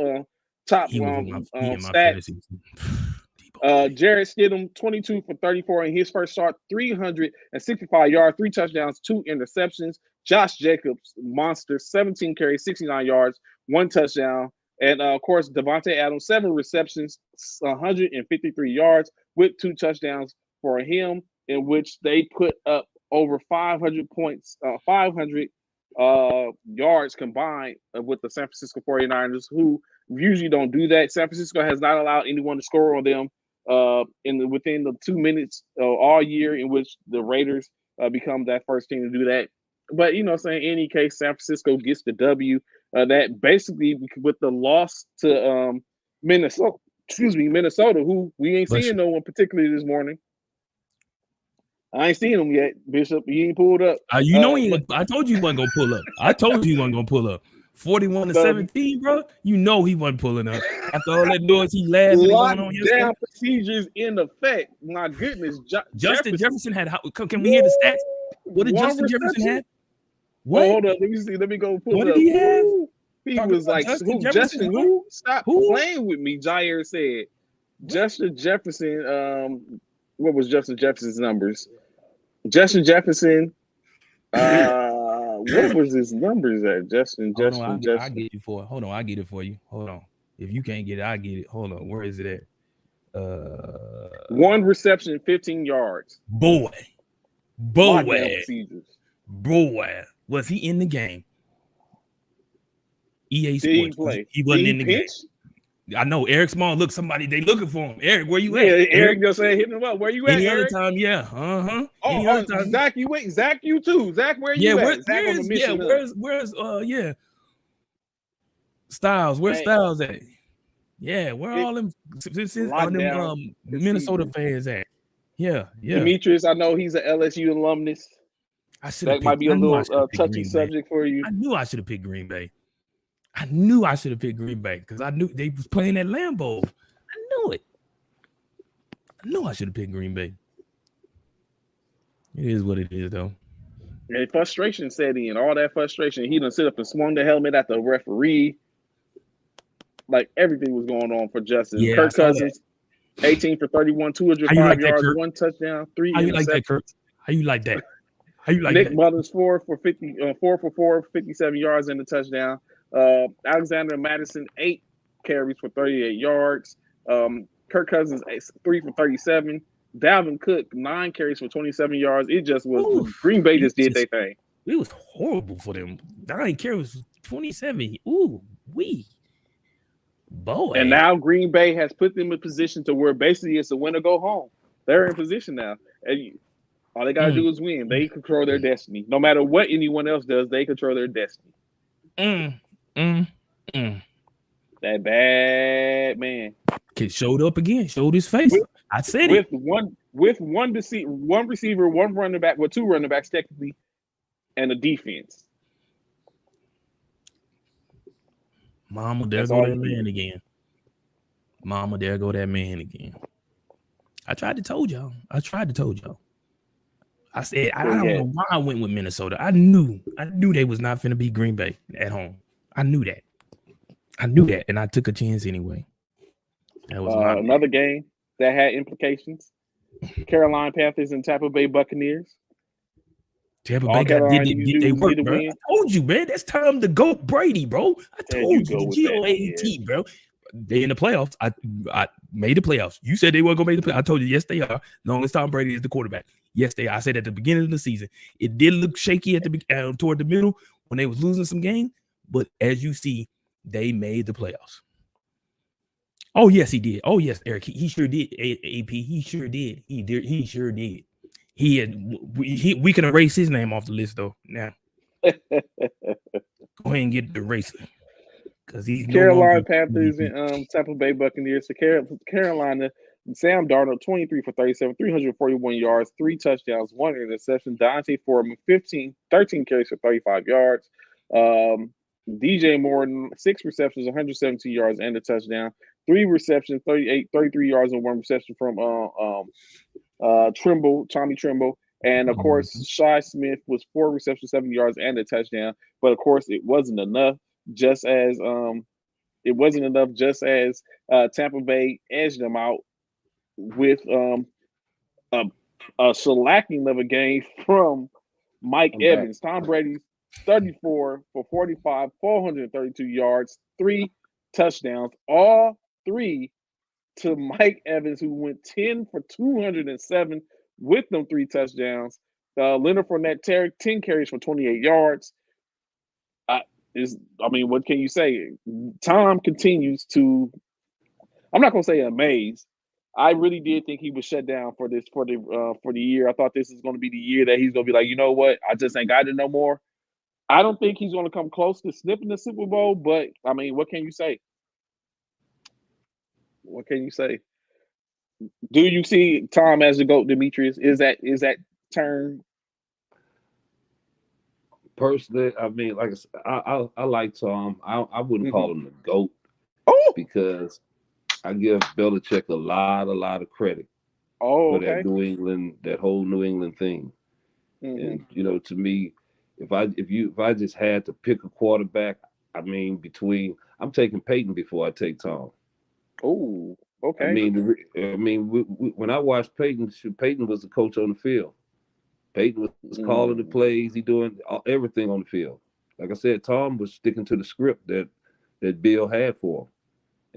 stats. Jared Stidham 22 for 34 in his first start, 365 yards, 3 touchdowns, 2 interceptions. Josh Jacobs, monster, 17 carries, 69 yards, 1 touchdown. And, of course, Devontae Adams, 7 receptions, 153 yards with 2 touchdowns for him, in which they put up over 500 points, 500 yards combined with the San Francisco 49ers, who usually don't do that. San Francisco has not allowed anyone to score on them within the 2 minutes all year, in which the Raiders become that first team to do that. But, in any case, San Francisco gets the W. That basically, with the loss to Minnesota, who we ain't seeing no one particularly this morning. I ain't seen him yet, Bishop. He ain't pulled up. I told you he wasn't gonna pull up. 41-17, bro. You know he wasn't pulling up after all that noise he laughing going on yesterday. Lockdown procedures in effect. My goodness, Justin Jefferson had. Can we hear the stats? What did Justin Jefferson have? What? Oh, hold on. Let me see. Let me go pull what it up. Did he have? He was like, Justin who? Stop playing with me, Jair said. Justin Jefferson, what was Justin Jefferson's numbers? Justin Jefferson, what was his numbers at? Justin. I get you for it. Hold on, I get it for you. Hold on. If you can't get it, I get it. Hold on. Where is it at? 1 reception, 15 yards. Boy. Was he in the game? EA Sports. He wasn't in the game. I know Eric Small. Look, somebody they looking for him. Eric, where you at? Yeah, Eric just said hit him up. Where you at? Any Eric? other time, yeah. Zach, you wait. Zach, you too. Zach, where you at? Zach on the mission. Where's Styles? Where's Styles at? Yeah, where all them Minnesota fans at? Yeah. Demetrius, I know he's an LSU alumnus. That might be a little touchy subject for you. I knew I should have picked Green Bay. Because I knew they was playing at Lambeau. I knew it. I knew I should have picked Green Bay. It is what it is, though. And frustration set in. All that frustration. He done sit up and swung the helmet at the referee. Like everything was going on for Justin. Yeah, Kirk Cousins, 18 for 31, 205 yards, 1 touchdown, 3 How you like that, Kirk? How you like that? Nick Mullins, 4 for 57 yards and a touchdown. Alexander Madison, 8 carries for 38 yards. Kirk Cousins, 3 for 37. Dalvin Cook, 9 carries for 27 yards. It just was Green Bay just did their thing. It was horrible for them. 9 carries, 27. Ooh, boy. And now Green Bay has put them in position to where basically it's a win or go home. They're in position now. And all they got to do is win. They control their destiny. No matter what anyone else does, they control their destiny. That bad man. Kid showed up again, showed his face. I said it. With one receiver, 1 running back, 2 running backs technically, and a defense. Mama, there go that man again. I tried to told y'all. I said I don't know why I went with Minnesota. I knew they was not finna beat Green Bay at home. I knew that, and I took a chance anyway. That was another game that had implications. Carolina Panthers and Tampa Bay Buccaneers. Tampa Bay did they work, bro. I told you, man. That's time to go Brady, bro. I told you, the GOAT, bro. They in the playoffs. I made the playoffs. You said they weren't gonna make the playoffs. I told you, yes, they are. Long as Tom Brady is the quarterback. Yes, they are. I said at the beginning of the season, it did look shaky toward the middle when they was losing some games, but as you see, they made the playoffs. Oh yes, he did. Oh yes, Eric, he sure did. AP, he sure did. He sure did. We can erase his name off the list though. Now, go ahead and get the eraser. Because he's Carolina Panthers and Tampa Bay Buccaneers. So Carolina, Sam Darnold, 23 for 37, 341 yards, 3 touchdowns, 1 interception. Dante Foreman, 13 carries for 35 yards. DJ Moore, 6 receptions, 172 yards, and a touchdown. 3 receptions, 33 yards, and 1 reception from Tommy Trimble. And of course, Shi Smith was 4 receptions, 70 yards, and a touchdown. But of course, it wasn't enough. Just as Tampa Bay edged them out with a shellacking of a game from Mike Evans. Tom Brady's 34 for 45, 432 yards, 3 touchdowns, all 3 to Mike Evans, who went 10 for 207 with them 3 touchdowns. Leonard Fournette, 10 carries for 28 yards. What can you say? Tom continues to. I'm not gonna say amaze. I really did think he was shut down for the year. I thought this is going to be the year that he's going to be like, you know what? I just ain't got it no more. I don't think he's going to come close to sniffing the Super Bowl, but I mean, what can you say? What can you say? Do you see Tom as the GOAT, Demetrius? Is that turn? Personally, I mean, like I said, I like Tom. I wouldn't Mm-hmm. call him the GOAT Oh, because I give Belichick a lot of credit oh, for that okay. New England, that whole New England thing. Mm-hmm. And to me, if I just had to pick a quarterback, I mean, I'm taking Peyton before I take Tom. Oh, I okay. mean, when I watched Peyton, Peyton was the coach on the field. Peyton was calling the Mm. plays. He doing everything on the field. Like I said, Tom was sticking to the script that Bill had for him.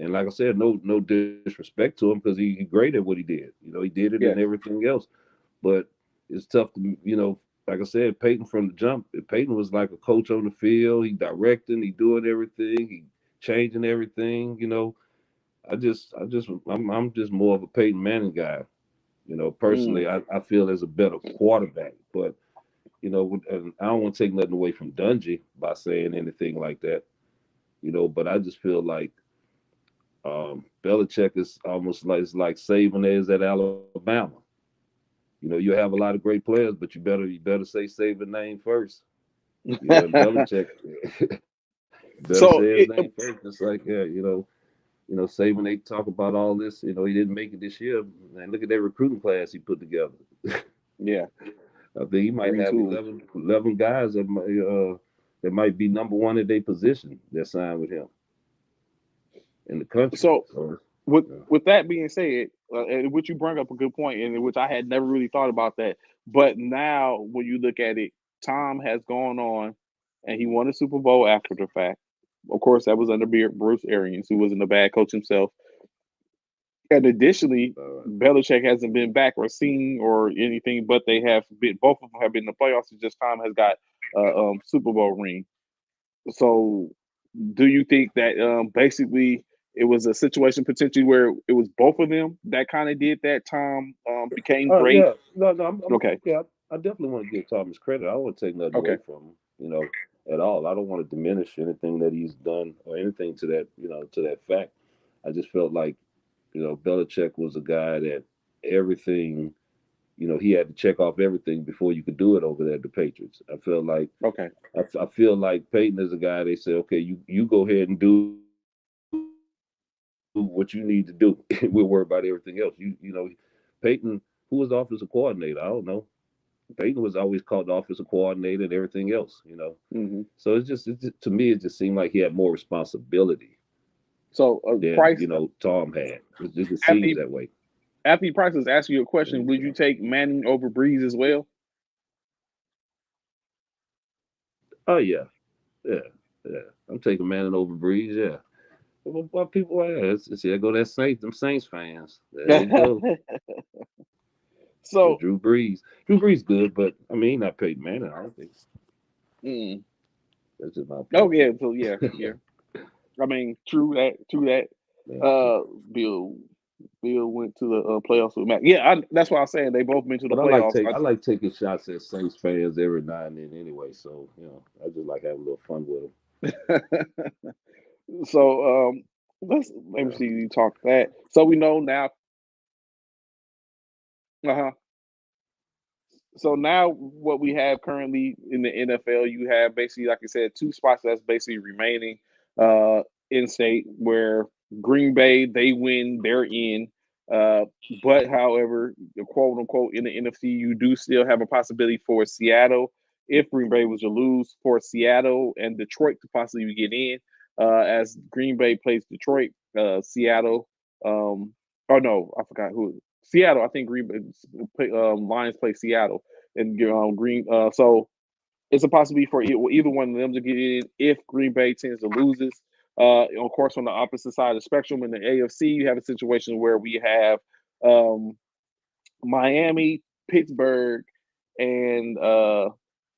And like I said, no disrespect to him because he great at what he did. He did it and Yes. everything else. But it's tough to like I said, Peyton from the jump. Peyton was like a coach on the field. He directing, he doing everything, he changing everything. I'm just more of a Peyton Manning guy. Mm. Personally, I feel there's a better quarterback, but and I don't want to take nothing away from Dungy by saying anything like that. But I just feel like Belichick is almost like it's like Saban is at Alabama. You have a lot of great players, but you better say Saban name first. And Belichick better say So his it, name first. Just like Saban. They talk about all this. He didn't make it this year. And look at that recruiting class he put together. yeah, I think he might have retooling. 11 guys that might be number one in their position that signed with him in the country. So So with yeah. with that being said, and which you bring up a good point, and which I had never really thought about that. But now, when you look at it, Tom has gone on, and he won a Super Bowl after the fact. Of course, that was under Bruce Arians, who wasn't a bad coach himself. And additionally, Belichick hasn't been back or seen or anything, but they have been. Both of them have been in the playoffs. It's just Tom has got Super Bowl ring. So, do you think that basically it was a situation potentially where it was both of them that kind of did that? Tom became great. Yeah, no, Okay, yeah, I definitely want to give Thomas credit. I don't want to take nothing away okay, from him, at all. I don't want to diminish anything that he's done or anything to that fact. I just felt like, Belichick was a guy that everything, he had to check off everything before you could do it over there at the Patriots. okay. I feel like Peyton is a guy they say, okay, you go ahead and do what you need to do. We'll worry about everything else. Peyton, who was the offensive coordinator? I don't know. Peyton was always called the offensive coordinator and everything else. Hmm. So to me, it just seemed like he had more responsibility So, than Price, Tom had. It just after seems he, that way. after he Price was asking you a question, And would you take Manning over Breeze as well? oh yeah, yeah. I'm taking Manning over Breeze. Yeah. What people are? There go that Saints, them Saints fans. There they go. So, Drew Brees good, but I mean, he not Peyton Manning. I don't think mm, that's just my oh opinion. yeah, so yeah, yeah. I mean, true that, true that. Yeah. Uh, Bill, Bill went to the playoffs with Mac. Yeah, that's why I'm saying they both been to the But playoffs. I like taking shots at Saints fans every now and then anyway. So I just like having a little fun with them. So let me Yeah. see you talk that. So we know now. Uh-huh. So now what we have currently in the NFL, you have basically, like I said, two spots that's basically remaining uh in state where Green Bay, they win, they're in. But however, quote unquote in the NFC, you do still have a possibility for Seattle if Green Bay was to lose, for Seattle and Detroit to possibly get in. As Green Bay plays Detroit, Seattle, oh no, I forgot who. Seattle, I think Green Bay, Lions play Seattle and Green. So it's a possibility for either one of them to get in if Green Bay tends to loses. Of course, on the opposite side of the spectrum in the AFC, you have a situation where we have um, Miami, Pittsburgh, and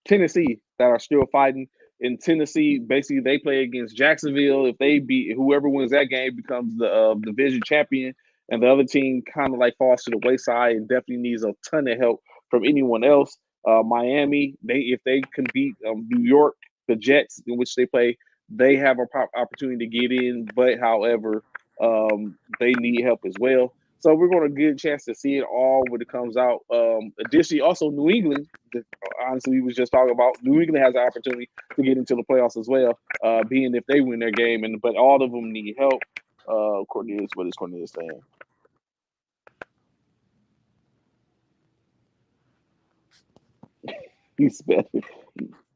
Tennessee that are still fighting. In Tennessee, basically they play against Jacksonville. If they beat whoever wins that game, becomes the division champion, and the other team kind of like falls to the wayside and definitely needs a ton of help from anyone else. Miami, if they can beat New York, the Jets in which they play, they have a opportunity to get in. But however, they need help as well. So we're going to get a chance to see it all when it comes out. Additionally, also New England. Honestly, we was just talking about New England has an opportunity to get into the playoffs as well, being if they win their game. But all of them need help. Cornelius, what is Cornelius saying? He's better.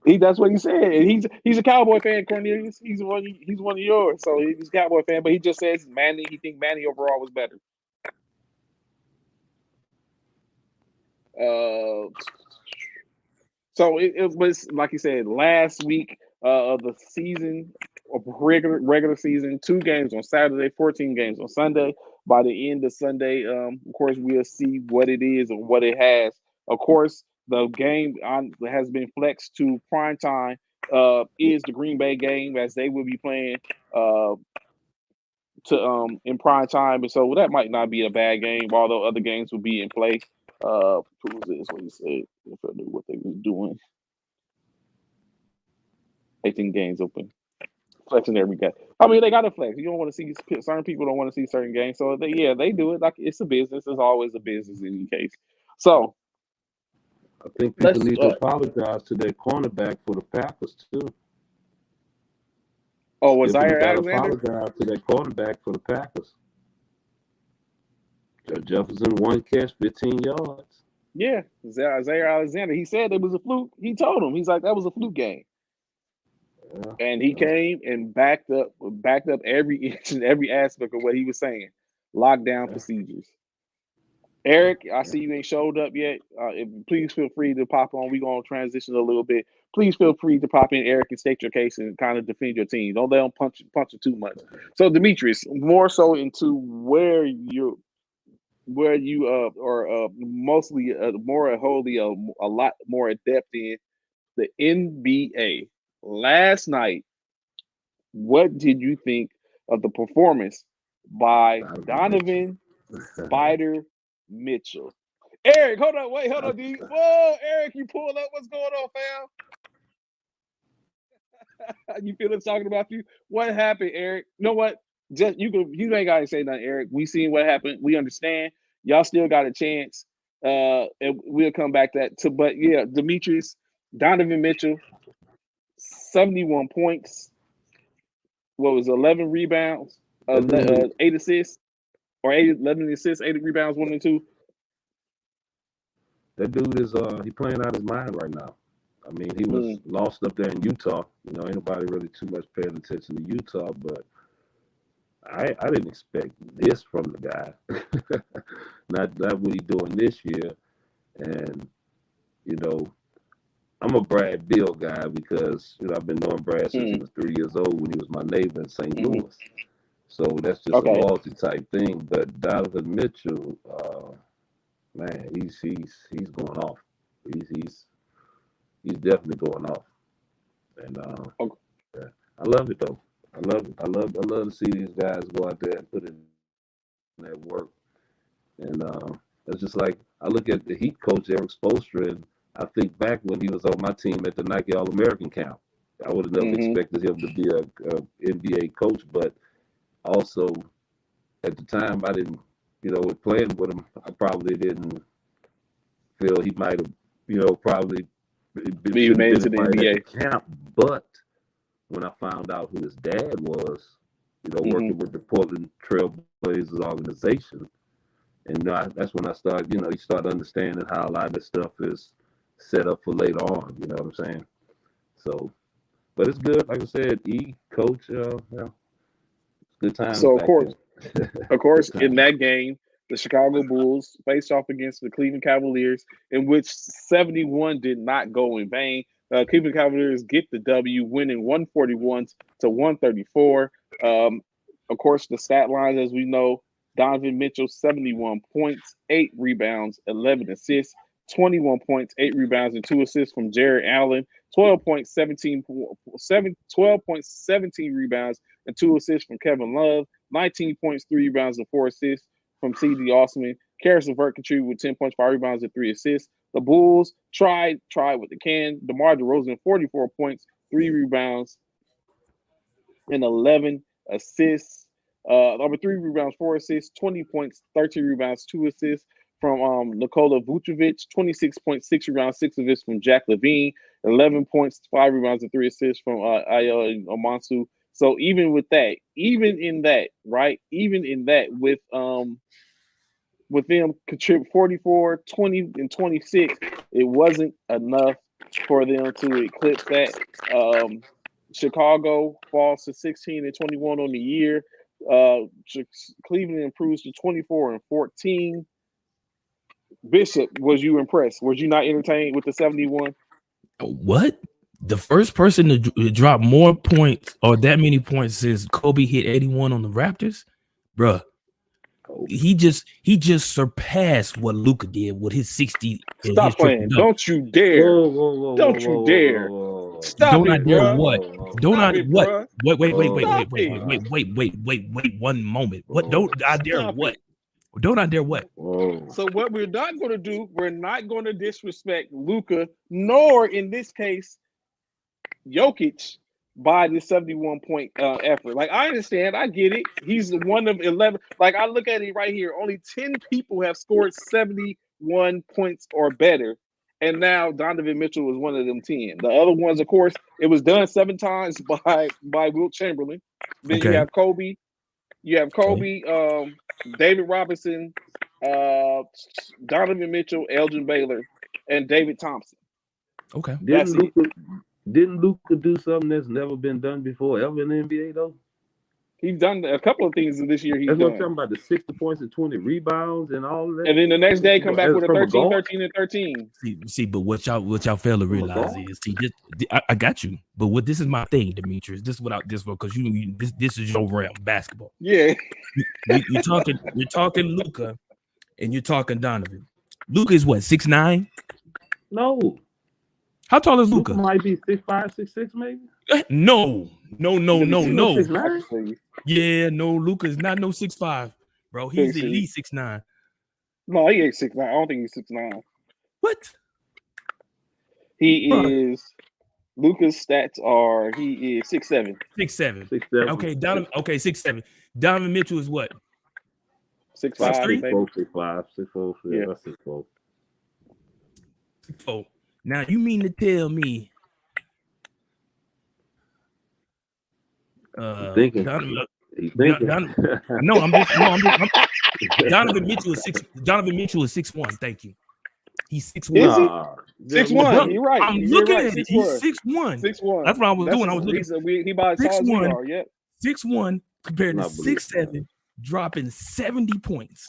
That's what he said. And he's a Cowboy fan, Cornelius. He's one of yours. So he's a Cowboy fan, but he just says Manny. He thinks Manny overall was better. So it was like you said last week of the season, of regular season. 2 games on Saturday, 14 games on Sunday. By the end of Sunday, of course, we'll see what it is and what it has. Of course, the game has been flexed to prime time. Is the Green Bay game, as they will be playing in prime time, and so that might not be a bad game, although other games will be in play. Who was this? What he said? If I knew what they was doing. 18 games open. Flexing every game. I mean, they got to flex. You don't want to see certain people don't want to see certain games, so they do it. Like it's a business. It's always a business in any case. So I think people need to apologize to their cornerback for the Packers too. Oh, was Zaire Alexander? Apologize to their cornerback for the Packers. Jefferson 1 catch, 15 yards. Yeah, Zaire Alexander. He said it was a fluke. He told him, he's like, that was a fluke game. Yeah, and he came and backed up every inch and every aspect of what he was saying. Lockdown procedures. Eric, I see you ain't showed up yet. Please feel free to pop on. We're going to transition a little bit. Please feel free to pop in, Eric, and state your case and kind of defend your team. Don't let them punch it too much. So, Demetrius, more so into where you are mostly more wholly a lot more adept in the NBA. Last night, what did you think of the performance by Donovan Spider Mitchell? Eric, hold on, D. Whoa, Eric, you pulled up. What's going on, fam? You feel us talking about you? What happened, Eric? You know what? Just you ain't gotta say nothing, Eric. We seen what happened. We understand. Y'all still got a chance. And we'll come back but yeah, Demetrius, Donovan Mitchell, 71 points. What was 11 rebounds, 8 assists, or 11 assists, 8 rebounds, 1 and 2. That dude is he playing out his mind right now. I mean, he was lost up there in Utah. You know, ain't nobody really too much paying attention to Utah, but I didn't expect this from the guy. not what he's doing this year. And, you know, I'm a Brad Beal guy because, you know, I've been knowing Brad since he was 3 years old when he was my neighbor in St. Louis. So that's just a loyalty type thing. But Donovan Mitchell, man, he's going off. He's definitely going off. And yeah, I love it though. I love it. I love to see these guys go out there and put in that work. And it's just like I look at the Heat coach Eric Spoelstra, and I think back when he was on my team at the Nike All-American camp. I would have never expected him to be a NBA coach, but also at the time I didn't, you know, with playing with him, I probably didn't feel he might have, you know, probably been made it to the NBA camp. But when I found out who his dad was, you know, working with the Portland Trail Blazers organization, and that's when I started, you know, you start understanding how a lot of this stuff is set up for later on, you know what I'm saying? So, but it's good. Like I said, coach, yeah, good time. So, of course, in that game, the Chicago Bulls faced off against the Cleveland Cavaliers, in which 71 did not go in vain. Cleveland Cavaliers get the W, winning 141-134. Of course, the stat lines, as we know, Donovan Mitchell, 71 points, 8 rebounds, 11 assists, 21 points, 8 rebounds, and 2 assists from Jared Allen, 12 points, 17 rebounds, and 2 assists from Kevin Love, 19 points, 3 rebounds, and 4 assists from C.D. Osman. Karis LeVert contributed with 10 points, 5 rebounds, and 3 assists. The Bulls tried what they can. DeMar DeRozan, 44 points, 3 rebounds, and 11 assists. Over 3 rebounds, 4 assists, 20 points, 13 rebounds, 2 assists from Nikola Vucevic, 26.6 rebounds, 6 assists from Jack Levine, 11 points, 5 rebounds, and 3 assists from Ayo Omansu. So even in that, with them contribute 44, 20, and 26, it wasn't enough for them to eclipse that. Chicago falls to 16 and 21 on the year. Cleveland improves to 24 and 14. Bishop, was you impressed? Was you not entertained with the 71? What? The first person to drop more points or that many points since Kobe hit 81 on the Raptors, bruh. He just surpassed what Luka did with his 60. Stop playing! Don't you dare! Don't you dare! Stop Don't it, I dare bro. what? Don't I what? Bruh. Wait 1 moment. What? Don't I dare what? Don't I dare what? So what we're not going to do, we're not going to disrespect Luka, nor in this case, Jokic by the 71-point effort. Like, I understand, I get it. He's one of 11. Like, I look at it right here. Only 10 people have scored 71 points or better. And now Donovan Mitchell was one of them 10. The other ones, of course, it was done 7 times by Wilt Chamberlain. Then you have Kobe. David Robinson, Donovan Mitchell, Elgin Baylor, and David Thompson. Okay. Didn't Luka do something that's never been done before ever in the NBA though? He's done a couple of things this year. That's what I'm talking about, the 60 points and 20 rebounds and all of that. And then the next day come back with a 13, 13, and 13. See, but what y'all fail to realize is, I got you. But this is my thing, Demetrius. This is because this is your realm, basketball. Yeah. You're talking Luka and you're talking Donovan. Luka is what, 6'9"? No. How tall is Luka? Might be 6'5", 6'6", maybe. No. 6'9"? Yeah, no, Luka is not no 6'5", bro. He's at least 6'9". No, he ain't 6'9". I don't think he's 6'9". What? He is. Luka's stats are he is 6'7". 6'7". Okay, Donovan. Okay, 6'7". Donovan Mitchell is what? 6'5". 6'5", 6'4". Yeah, that's 6'4". 6'4". Now you mean to tell me? Thinking. Donovan Mitchell is 6'1". Thank you. He's 6'1". 6'1". You're right. I'm looking at it. He's 6'1". 6'1". That's what I was doing. I was looking. He about as tall as you are. Yep. 6'1" compared to 6'7", dropping 70 points.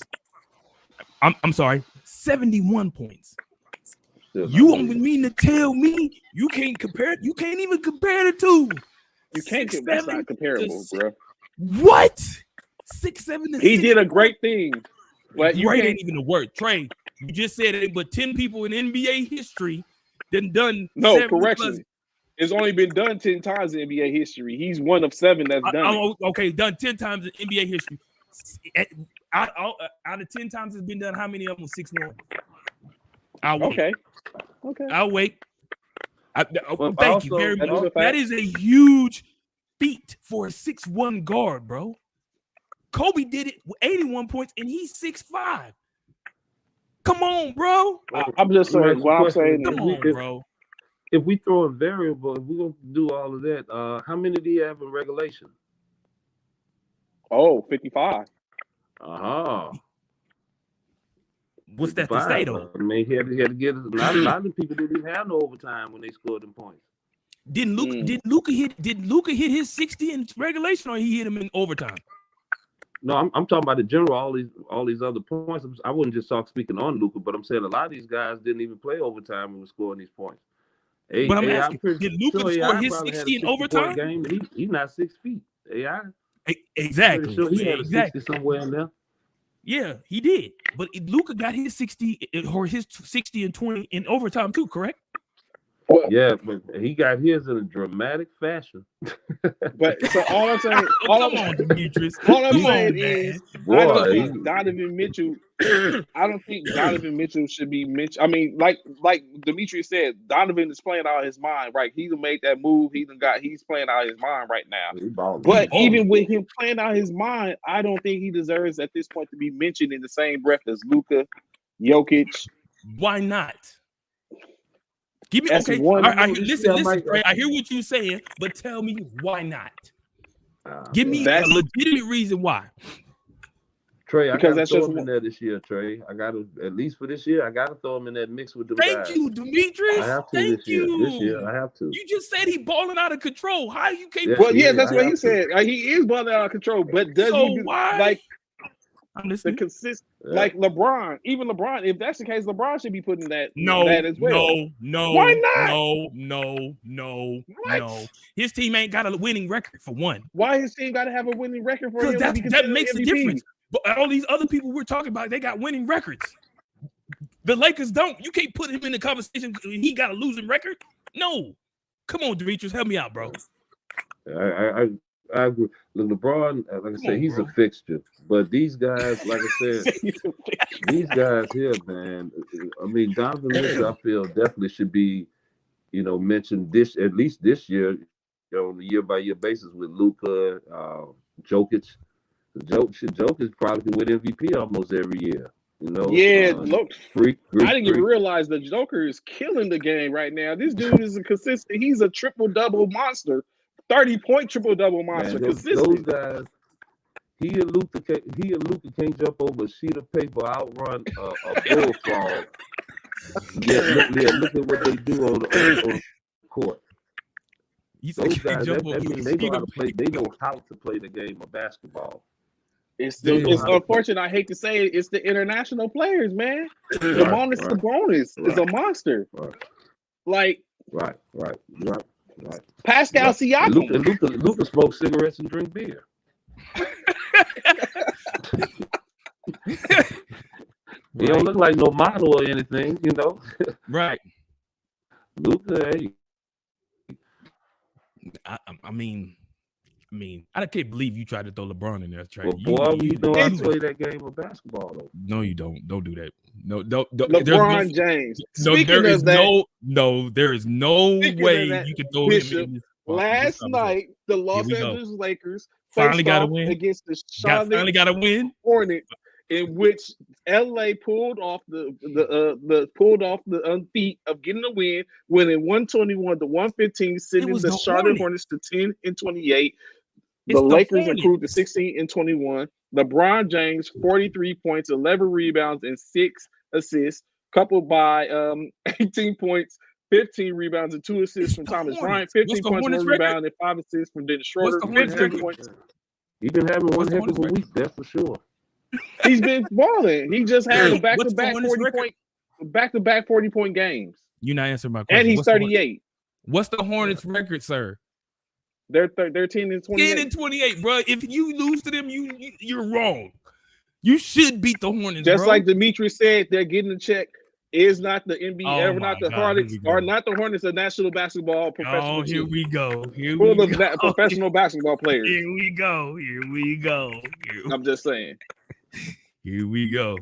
I'm sorry, 71 points. You don't mean to tell me you can't compare it? You can't even compare the two. You can't. That's not comparable, bro. What? 6'7". He did a great thing. But great ain't even a word. Trey, you just said it, but 10 people in NBA history done. No, correction. It's only been done 10 times in NBA history. He's one of 7 that's done. Okay, done 10 times in NBA history. Out of 10 times it's been done, how many of them 6'1"? I'll wait. Okay. I'll wait. Thank you very much. That is a huge feat for a 6'1" guard, bro. Kobe did it with 81 points, and he's 6'5". Come on, bro. I'm just saying. What I'm saying is, bro. If we throw a variable, if we're gonna do all of that, how many do you have in regulation? 55. What's that to say though? I mean, he had to get a lot of people didn't even have no overtime when they scored them points. Did Luka hit his 60 in regulation, or he hit him in overtime? No, I'm talking about the general, all these other points. I wouldn't just talk speaking on Luka, but I'm saying a lot of these guys didn't even play overtime when we scoring these points. But I'm asking, did Luka score his 60 in overtime? Game, and he's not 6 feet. AI. Exactly. Sure he had a 60 somewhere in there. Yeah, he did. But Luka got his 60 or his 60 and 20 in overtime too, correct? Yeah, but he got his in a dramatic fashion. But so all I'm saying, all I'm saying is, boy, I don't think Donovan Mitchell. I don't think Donovan Mitchell should be mentioned. I mean, like Demetrius said, Donovan is playing out of his mind, right? He done made that move. He's playing out of his mind right now. But even with him playing out of his mind, I don't think he deserves at this point to be mentioned in the same breath as Luka, Jokic. Why not? Give me That's okay. one. Listen, Trey, I hear what you're saying, but tell me why not? Give me a legitimate reason why. Trey, I gotta throw him in there this year, Trey. I gotta, at least for this year, I gotta throw him in that mix with the guys. Thank you, Demetrius. I have to Thank this year. This year, I have to. You just said he balling out of control. How you can't? Yeah, well, yeah, that's what he said. He is balling out of control, but does he like the consistent? Like LeBron, even LeBron, if that's the case, LeBron should be putting that as well. No. Why not? No. His team ain't got a winning record for one. Why his team got to have a winning record for him? That makes a difference. But all these other people we're talking about, they got winning records. The Lakers don't. You can't put him in the conversation. He got a losing record. No. Come on, Demetrius, help me out, bro. I agree. Look, LeBron, like I said, he's a fixture. But these guys, like I said, these guys here, man. I mean, Donovan Mitchell, I feel definitely should be, mentioned at least this year, on a year-by-year basis with Luka, Jokic. Jokic probably can win MVP almost every year. Yeah, look, freak. I didn't even realize the Joker is killing the game right now. This dude is a consistent. He's a triple-double monster. 30-point triple-double monster. Man, those guys, he and Luka can't jump over a sheet of paper, outrun a bullfrog. Look at what they do on the court. Those guys, they know how to play. They know how to play the game of basketball. It's unfortunate. I hate to say it. It's the international players, man. Sabonis is a monster. Right. Like Right. Pascal Siakam. Luka smokes cigarettes and drink beer. He don't look like no model or anything, Right. Luka, hey. I mean, I can't believe you tried to throw LeBron in there, Trey. Well, boy, you know how to play that game of basketball, though. No, you don't. Don't do that. No, don't. LeBron James. There is no way you can throw him in this. Last night, the Los Angeles Lakers finally got to win against the Charlotte Hornets, in which LA pulled off the feat of getting a win, winning 121-115, sending the Charlotte Hornets to 10-28. The Lakers improved to 16-21. LeBron James 43 points, 11 rebounds, and 6 assists, coupled by 18 points, 15 rebounds, and 2 assists from Thomas Bryant. 15 points, 1 rebound, and 5 assists from Dennis Schroeder. 15 points. He's been having one heck of a week, that's for sure. He's been balling. He just had a back-to-back 40-point games. You're not answering my question. And he's 38. What's the Hornets' record, sir? They're 10-28. 10-28, bro. If you lose to them, you're wrong. You should beat the Hornets. Just like Demetrius said, they're getting a check. Is not the NBA, not the Hornets, or not the Hornets, a national basketball professional. Oh, here we go. Professional basketball players. Here we go. I'm just saying. Here we go.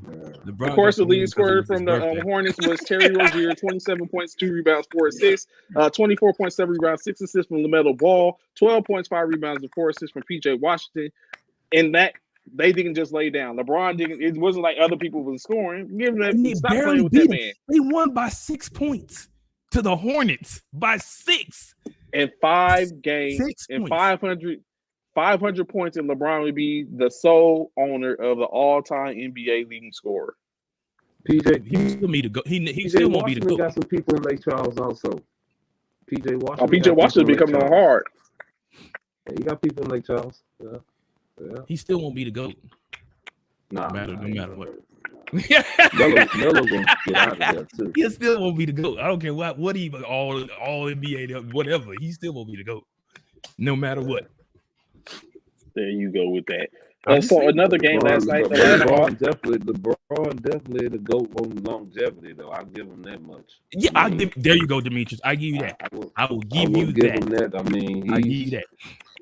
Of course, the leading scorer from the Hornets was Terry Rozier, 27 points, 2 rebounds, 4 assists, 24.7 rebounds, 6 assists from LaMelo Ball, 12 points, 5 rebounds, and 4 assists from PJ Washington. And that they didn't just lay down. LeBron didn't. It wasn't like other people was scoring. Give them stop playing with that man. They won by 6 points to the Hornets by 6 in 5 games and 500 points, and LeBron would be the sole owner of the all-time NBA leading scorer. PJ, he still need to go. He still won't be the GOAT. Got some people in Lake Charles also. PJ Washington. Oh, PJ Washington becoming hard. Yeah, you got people in Lake Charles. Yeah. He still won't be the GOAT. No matter what. Melo gonna get out of there too. He still won't be the GOAT. I don't care what he all NBA whatever. He still won't be the GOAT. No matter what. There you go with that. So another game last night. LeBron definitely the GOAT on longevity, though. I'll give him that much. Yeah, there you go, Demetrius. I give you that. I will give you that. Him that. I mean, I give you that.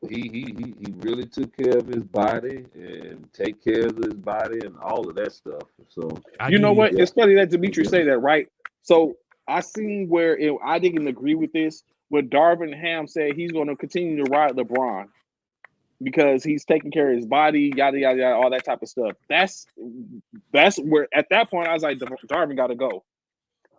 He really took care of his body and take care of his body and all of that stuff. So you know what? It's funny that Demetrius say that, right? So I seen where I didn't agree with this. Where Darvin Ham said he's going to continue to ride LeBron because he's taking care of his body, yada yada yada, all that type of stuff. That's where at that point I was like, Darvin got to go.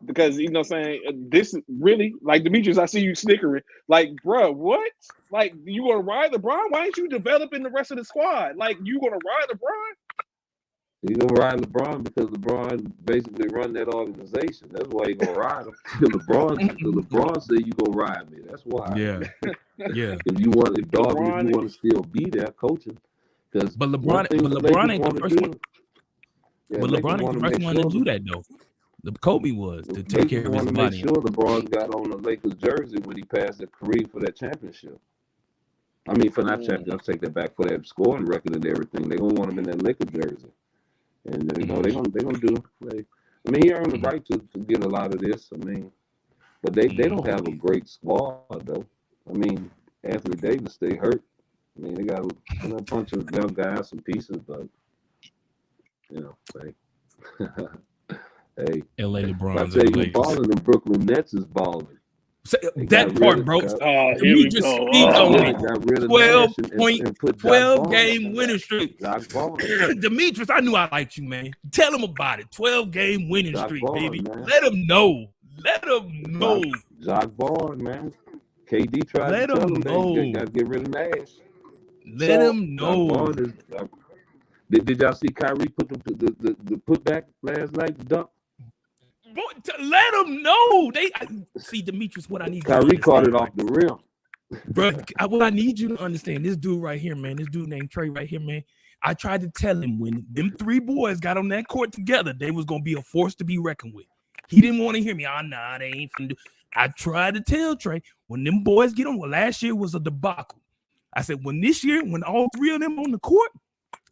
Because, you know what I'm saying, this really, like, Demetrius, I see you snickering. Like, bro, what? Like, you going to ride LeBron? Why ain't you developing the rest of the squad? Like, you going to ride LeBron? He's going to ride LeBron because LeBron basically run that organization. That's why he's going to ride him. LeBron said you going to ride me. That's why. Yeah. Yeah. If you want to still be there coaching. But LeBron ain't the first one. But LeBron ain't the first one to do that, though. The Kobe was to take care of his body. Make sure LeBron got on the Lakers jersey when he passed the career for that championship. I mean, for not championship, I'll take that back, for that scoring record and everything. They're gonna want him in that Lakers jersey, and you know they're gonna do. I mean, he earned the right to get a lot of this. I mean, but they don't have a great squad though. I mean, Anthony Davis stay hurt. I mean, they got a bunch of young guys, some pieces, but you know, hey, LA LeBron. I tell you, balling the Brooklyn Nets is balling. That part, bro. You just speak on it. 12-game winning streak. Demetrius, I knew I liked you, man. Tell him about it. 12-game winning streak, baby. Man. Let him know. Let him know. Jock Ball, man. KD tried to tell him they got to get rid of Nash. Let him know. Did y'all see Kyrie put the putback last night, the dunk? Let them know. They see Demetrius. What I need. Kyrie caught it off the rim, bro. What I need you to understand, this dude right here, man. This dude named Trey right here, man. I tried to tell him when them three boys got on that court together, they was gonna be a force to be reckoned with. He didn't want to hear me. Nah, they ain't finna do. I tried to tell Trey when them boys get on. Well, last year was a debacle. I said when all three of them on the court,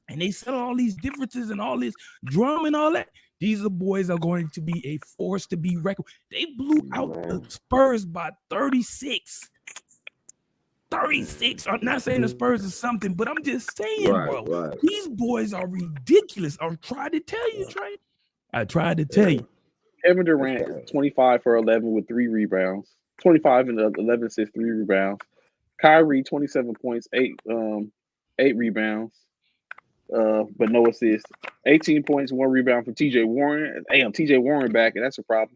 and they settle all these differences and all this drama and all that. These boys are going to be a force to be reckoned. They blew out the Spurs by 36. 36. I'm not saying the Spurs is something, but I'm just saying, bro. These boys are ridiculous. I tried to tell you, Trey. I tried to tell you. Kevin Durant, 25 for 11 with 3 rebounds. 25 and 11 assists, 3 rebounds. Kyrie, 27 points, 8 rebounds. But no assists. 18 points, 1 rebound for TJ Warren. Damn, TJ Warren back, and that's a problem.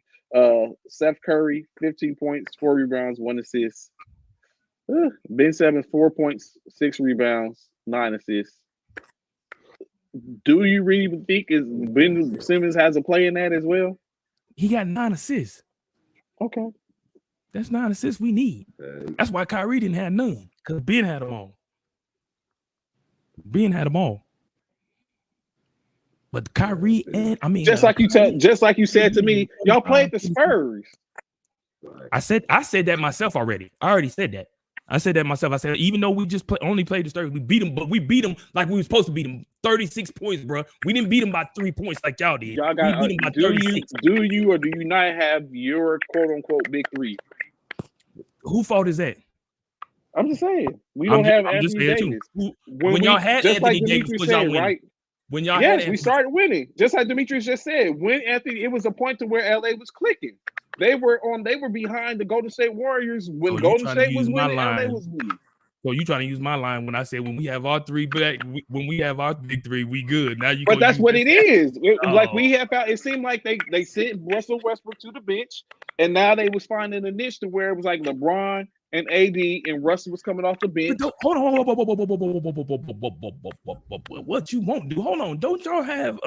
Seth Curry, 15 points, 4 rebounds, 1 assist. Ben Simmons, 4 points, 6 rebounds, 9 assists. Do you really think Ben Simmons has a play in that as well? He got 9 assists. Okay. That's 9 assists we need. That's why Kyrie didn't have none, because Ben had them all. Ben had them all. But Kyrie and just like you said to me, y'all played the Spurs. I said that myself already. I already said that. I said that myself. I said even though we just only played the Spurs, we beat them, but we beat them like we were supposed to beat them. 36 points, bro. We didn't beat them by 3 points like y'all did. Y'all got, we beat them by 36. Do you or do you not have your quote unquote big three? Who fault is that? I'm just saying we don't have Anthony Davis. When y'all had Anthony Davis, was y'all winning? Right? When y'all we started winning. Just like Demetrius just said, when Anthony, it was a point to where LA was clicking. They were behind the Golden State Warriors when Golden State was winning. LA was winning. So you trying to use my line when I said when we have our three back, when we have our big three, we good. Now you. But that's what it is. Like we have found, it seemed like they sent Russell Westbrook to the bench, and now they was finding a niche to where it was like LeBron and AD and Russell was coming off the bench. Hold on. What you won't do? Hold on. Don't y'all have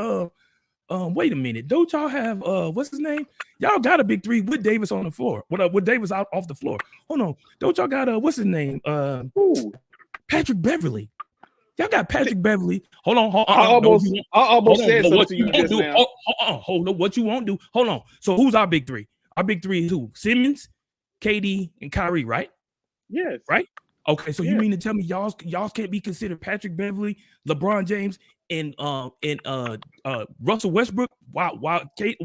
wait a minute. Don't y'all have what's his name? Y'all got a big three with Davis on the floor. With Davis out off the floor. Hold on. Don't y'all got what's his name? Patrick Beverly. Y'all got Patrick Beverly. Hold on. I almost said something to you just now. Hold on. What you won't do? Hold on. So who's our big three? Our big three is who? Simmons, KD, and Kyrie, right? Yes. Right? Okay, so you mean to tell me y'all can't be considered Patrick Beverly, LeBron James, and Russell Westbrook? Why Davis?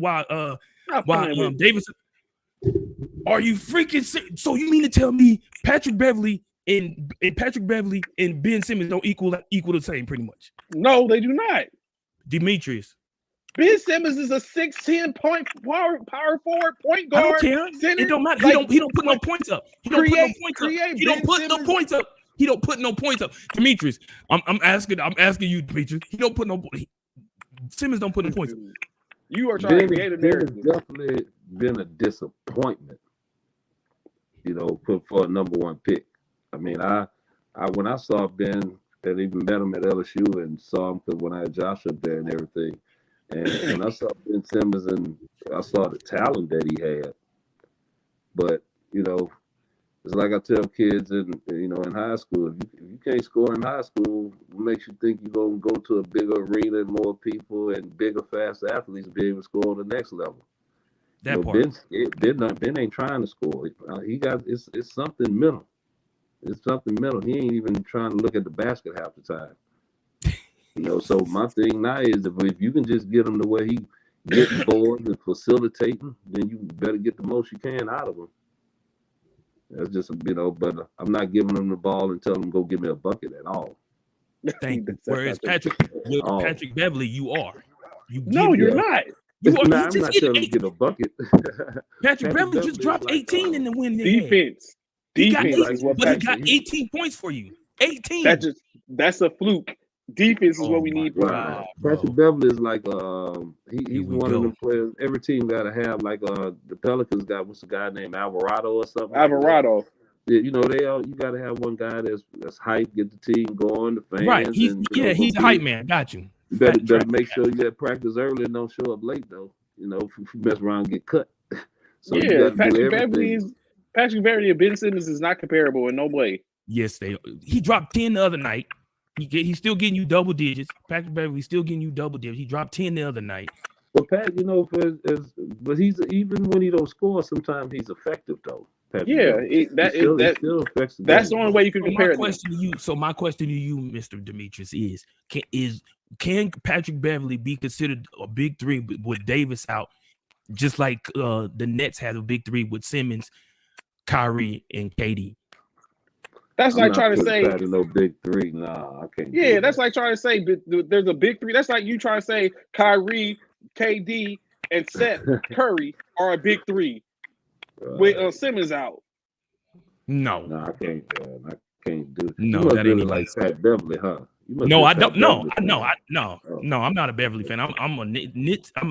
Are you freaking sick? So you mean to tell me Patrick Beverly and Ben Simmons don't equal the same pretty much? No, they do not. Demetrius. Ben Simmons is a 6'10" power forward, point guard. I don't care. Center. It don't matter. He don't put no points up. He don't put no points up. Demetrius, I'm asking you, Demetrius. He don't put no. Simmons don't put no points up. You are trying to create a narrative. Ben has definitely been a disappointment, for a number one pick. I mean, I when I saw Ben and even met him at LSU and saw him because when I had Josh up there and everything, and when I saw Ben Simmons and I saw the talent that he had, but it's like I tell kids in high school, if you can't score in high school, what makes you think you're gonna go to a bigger arena and more people and bigger, faster athletes to be able to score on the next level? That part. Ben ain't trying to score. It's something mental. It's something mental. He ain't even trying to look at the basket half the time. So my thing now is if you can just get him to where he getting boards and facilitating, then you better get the most you can out of him. That's just but I'm not giving him the ball and telling him go give me a bucket at all. Thank you. Whereas Patrick Beverly, you are. You're not. I'm not telling him to get a bucket. Patrick Beverly just dropped 18 in the win. Defense. He got 18 points for you. 18. That's a fluke. Defense is what we need. Patrick Beverly is like he's one of the players. Every team got to have the Pelicans got what's a guy named Alvarado or something. Alvarado. You got to have one guy that's hype, get the team going, the fans. Right. He's a hype man. Got you. You better make sure you get practice early and don't show up late though. If you mess around and get cut. So Patrick Beverly and Ben Simmons is not comparable in no way. Yes, he dropped 10 the other night. He's still getting you double digits. Patrick Beverly's still getting you double digits. He dropped 10 the other night. But Pat, but he's even when he don't score, sometimes he's effective though. Patrick still affects the that's game. the only way you can compare it. My question to you, Mr. Demetrius, is can Patrick Beverly be considered a big three with Davis out, just like the Nets had a big three with Simmons, Kyrie, and KD? That's like trying to say no big three. Nah, I can't. Yeah, that's like trying to say there's a big three. That's like you trying to say Kyrie, KD, and Seth Curry are a big three with Simmons out. No, I can't. I can't do. No, you must that really ain't like Pat Beverly, huh? No, I don't. No, I'm not a Beverly fan. I'm a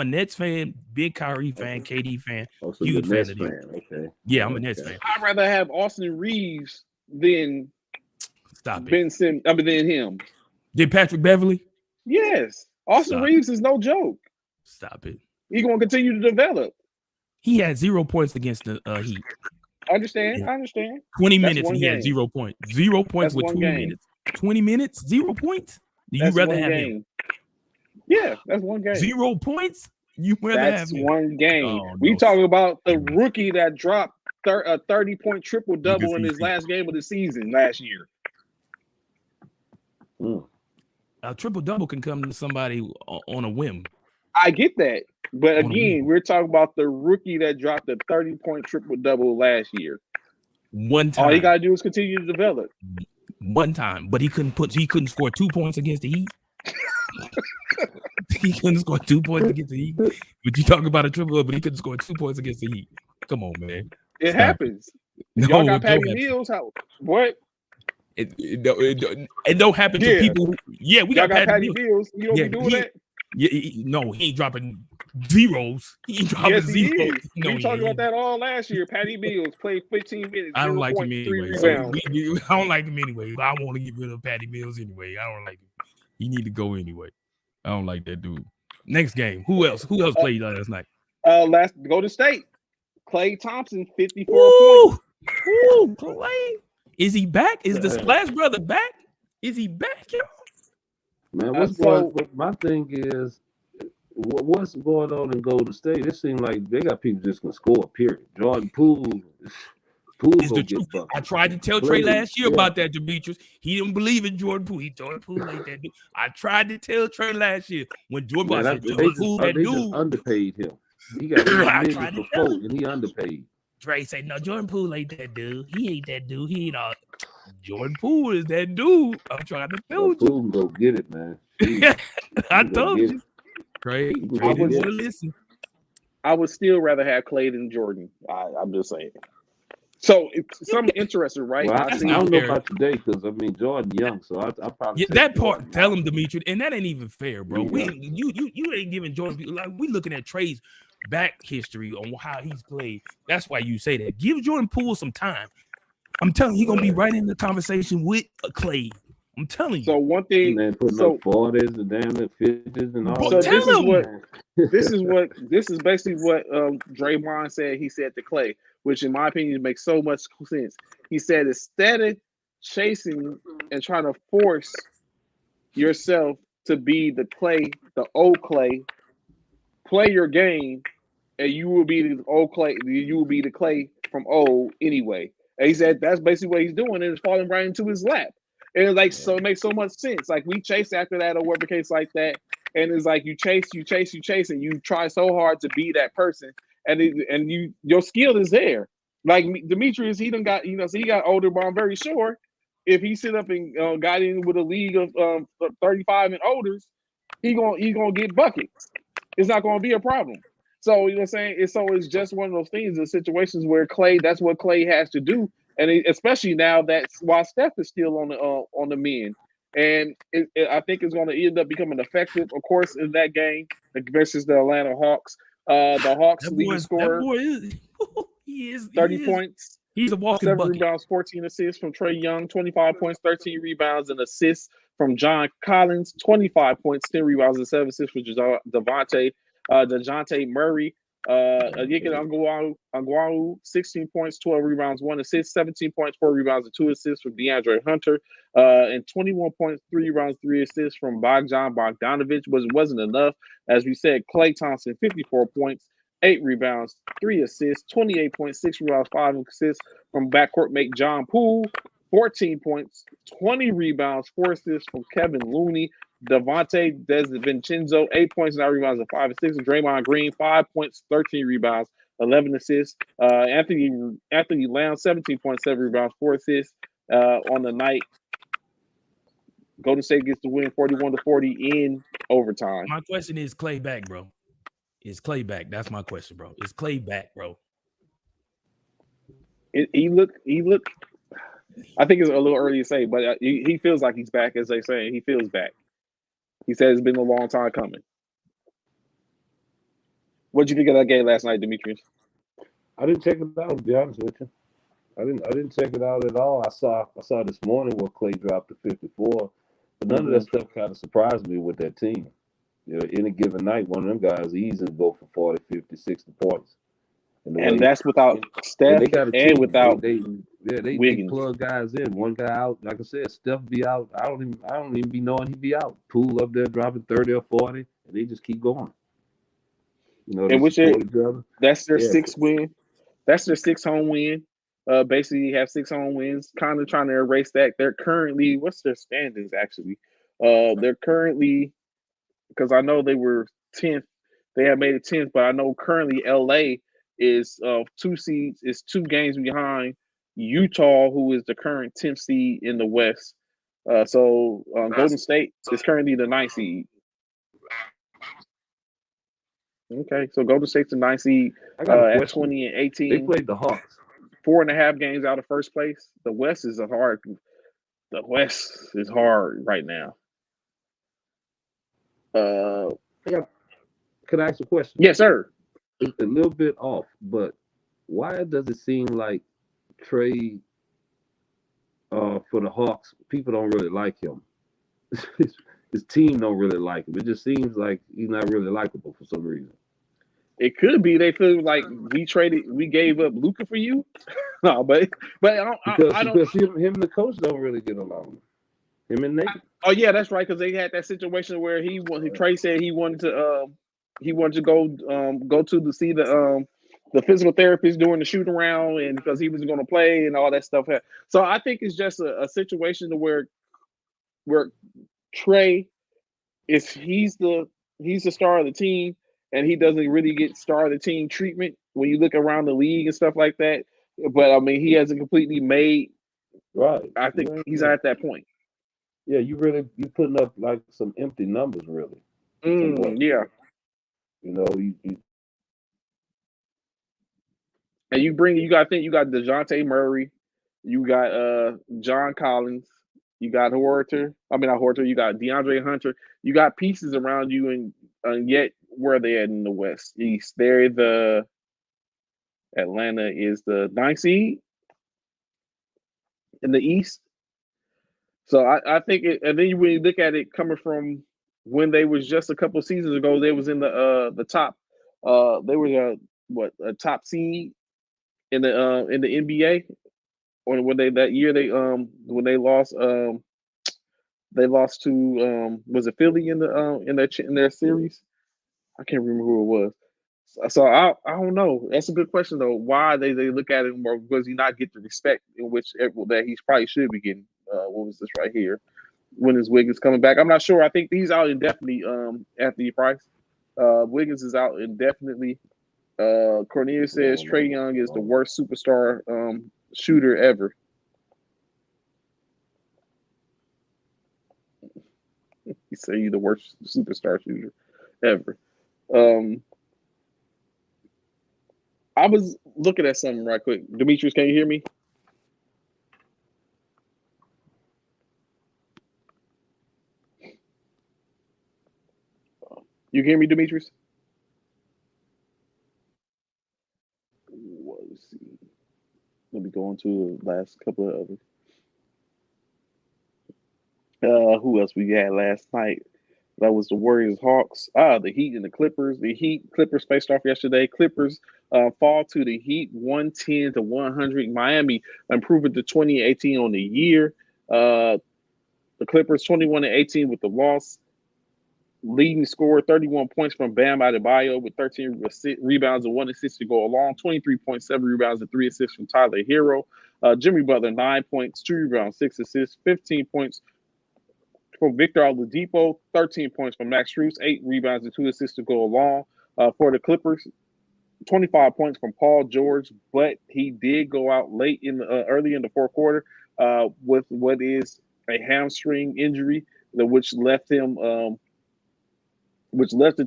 Nets fan, big Kyrie fan, KD fan, huge fan of them. Okay. Yeah, I'm a Nets fan. I'd rather have Austin Reeves than Stop it. Ben Simmons. Than him. Did Patrick Beverly? Yes, Austin Reeves is no joke. Stop it. He's going to continue to develop. He had 0 points against the Heat. I understand. 20 minutes and he had 0 points. 0 points with 20 minutes. 20 minutes, 0 points. Do you rather have him? Yeah, that's one game. 0 points? You rather have him? That's one game. We talking about the rookie that dropped a 30-point triple-double in his last game of the season last year. A triple-double can come to somebody on a whim. I get that. But again, we're talking about the rookie that dropped a 30-point triple-double last year. One time. All you got to do is continue to develop. One time. But he couldn't score 2 points against the Heat. He couldn't score 2 points against the Heat. But you talk about a triple, but he couldn't score 2 points against the Heat. Come on, man. It happens. Y'all got Patty Mills. What? It don't happen to people. We got Patty Mills. You don't be doing that? Yeah, he ain't dropping zeros. He ain't dropping zeros. We talked about that all last year. Patty Mills played 15 minutes. I don't like him anyway. I don't like him anyway. I want to get rid of Patty Mills anyway. I don't like him. He need to go anyway. I don't like that dude. Next game. Who else played last night? Go to State. Klay Thompson, 54 points. Ooh, Klay. Is he back? Is the Splash Brother back? Is he back, yo? Man, my thing is, what's going on in Golden State? It seems like they got people just gonna score. Period. Jordan Poole It's the truth. I tried to tell Trey last year about that, Demetrius. He didn't believe in Jordan Poole. He Jordan Poole ain't that dude. I tried to tell Trey last year when Jordan Poole said Jordan Poole that dude. Just underpaid him. He got minutes before and he underpaid. Trey said, no, Jordan Poole ain't that dude. He ain't that dude. He ain't all. Jordan Poole is that dude. I'm trying to tell you. Poole go get it, man. I told you. Trey didn't want to listen. I would still rather have Clay than Jordan. I'm just saying. So it's something interesting, right? Well, I don't know about today because I mean Jordan young, so I probably that part. Tell him, Demetrius, and that ain't even fair, bro. Yeah. You ain't giving Jordan like we looking at Trey's back history on how he's played. That's why you say that. Give Jordan Poole some time. I'm telling you, he's gonna be right in the conversation with Clay. I'm telling you. So one thing, man, putting up 40s and damn it 50s and all. So this is basically what Draymond said. He said to Clay, which in my opinion makes so much sense. He said instead of chasing and trying to force yourself to be the Clay, the old Clay, play your game, and you will be the old Clay. You will be the Clay from old anyway. And he said that's basically what he's doing, and it's falling right into his lap. And it's like, so it makes so much sense. Like we chase after that or whatever case like that. And it's like you chase, and you try so hard to be that person. And your skill is there. Like Demetrius, he done got, so he got older, but I'm very sure if he sit up and got in with a league of 35 and olders, he gonna get buckets. It's not gonna be a problem. So you know what I'm saying? It's just one of those things, the situations where Clay, that's what Clay has to do. And especially now that while Steph is still on the men, and I think it's going to end up becoming effective, of course, in that game versus the Atlanta Hawks. The Hawks leading scorer, he is 30 points. He's a walking 7 bucket. rebounds, 14 assists from Trae Young, 25 points, 13 rebounds and assists from John Collins, 25 points, 10 rebounds and 7 assists for DeJounte Murray. Angwaru, 16 points, 12 rebounds, 1 assist, 17 points, 4 rebounds, and 2 assists from DeAndre Hunter, and 21 points, 3 rebounds, 3 assists from Bogdan Bogdanovic. Wasn't enough. As we said, Klay Thompson, 54 points, 8 rebounds, 3 assists, 28 points, 6 rebounds, 5 assists from backcourt mate John Poole, 14 points, 20 rebounds, 4 assists from Kevin Looney. Devontae DiVincenzo, 8 points, 9 rebounds, and 5 assists. Draymond Green, 5 points, 13 rebounds, 11 assists. Anthony Lamb, 17 points, 7 rebounds, 4 assists on the night. Golden State gets the win 41-40 in overtime. My question is Clay back, bro? Is Clay back? That's my question, bro. Is Clay back, bro? He looked. I think it's a little early to say, but he feels like he's back, as they say. He feels back. He said it's been a long time coming. What'd you think of that game last night, Demetrius? I didn't check it out, to be honest with you. I didn't check it out at all. I saw this morning where Clay dropped to 54, but none of that stuff kind of surprised me with that team. You know, any given night, one of them guys easily go for 40, 50, 60 points. And that's without Steph and without they plug guys in. One guy out, like I said, Steph be out. I don't even be knowing he be out. Poole up there dropping 30 or 40, and they just keep going. You know, that's their sixth win. That's their 6th home win. Basically, you have 6 home wins. Kind of trying to erase that. They're currently, what's their standings actually? They're currently, because I know they were 10th. They have made it 10th, but I know currently LA is 2 seeds, is 2 games behind Utah, who is the current 10th seed in the West. So Golden State is currently the 9th seed. Okay, so Golden State's the 9th seed at 20 and 18. They played the Hawks. 4.5 games out of first place. The West is hard. The West is hard right now. Can I ask a question? Yes, sir. It's a little bit off, but why does it seem like Trey for the Hawks, people don't really like him? His team don't really like him. It just seems like he's not really likable for some reason. It could be they feel like we gave up Luka for you. No, but I don't. Because him and the coach don't really get along. Him and Nate. Oh yeah, that's right. Because they had that situation where Trey said he wanted to go to see the physical therapist doing the shoot around, and because he was going to play and all that stuff. So I think it's just a situation where Trey he's the star of the team, and he doesn't really get star of the team treatment when you look around the league and stuff like that. But I mean, he hasn't completely made. Right. I think he's at that point. Yeah, you putting up like some empty numbers, really. Yeah. You know, and you got DeJounte Murray, you got John Collins, you got Horter. I mean, not Horter. You got DeAndre Hunter. You got pieces around you, and yet where are they at in the West? East. Atlanta is the 9th seed in the East. So I think and then when you look at it coming from when they was just a couple of seasons ago, they was in the top. They were a top seed in the NBA. Or when they when they lost to was it Philly in their series? I can't remember who it was. So I don't know. That's a good question though. Why they look at him, or does he not get the respect in which that he probably should be getting? What was this right here? When is Wiggins coming back? I'm not sure. I think he's out indefinitely. Anthony Price, Wiggins is out indefinitely. Cornelius says Trae Young is the worst superstar shooter ever. He said he's the worst superstar shooter ever. I was looking at something right quick. Demetrius, can you hear me? You hear me, Demetrius? Let's see. Let me go on to the last couple of others. Who else we had last night? That was the Warriors, Hawks. The Heat and the Clippers. The Clippers faced off yesterday. Clippers fall to the Heat 110-100. Miami improving to 2018 on the year. The Clippers 21-18 with the loss. Leading scorer 31 points from Bam Adebayo with 13 rebounds and 1 assist to go along. 23.7 rebounds and 3 assists from Tyler Hero. Jimmy Butler 9 points, 2 rebounds, 6 assists, 15 points from Victor Oladipo, 13 points from Max Strus, 8 rebounds and 2 assists to go along. For the Clippers, 25 points from Paul George, but he did go out late early in the fourth quarter with what is a hamstring injury, which left the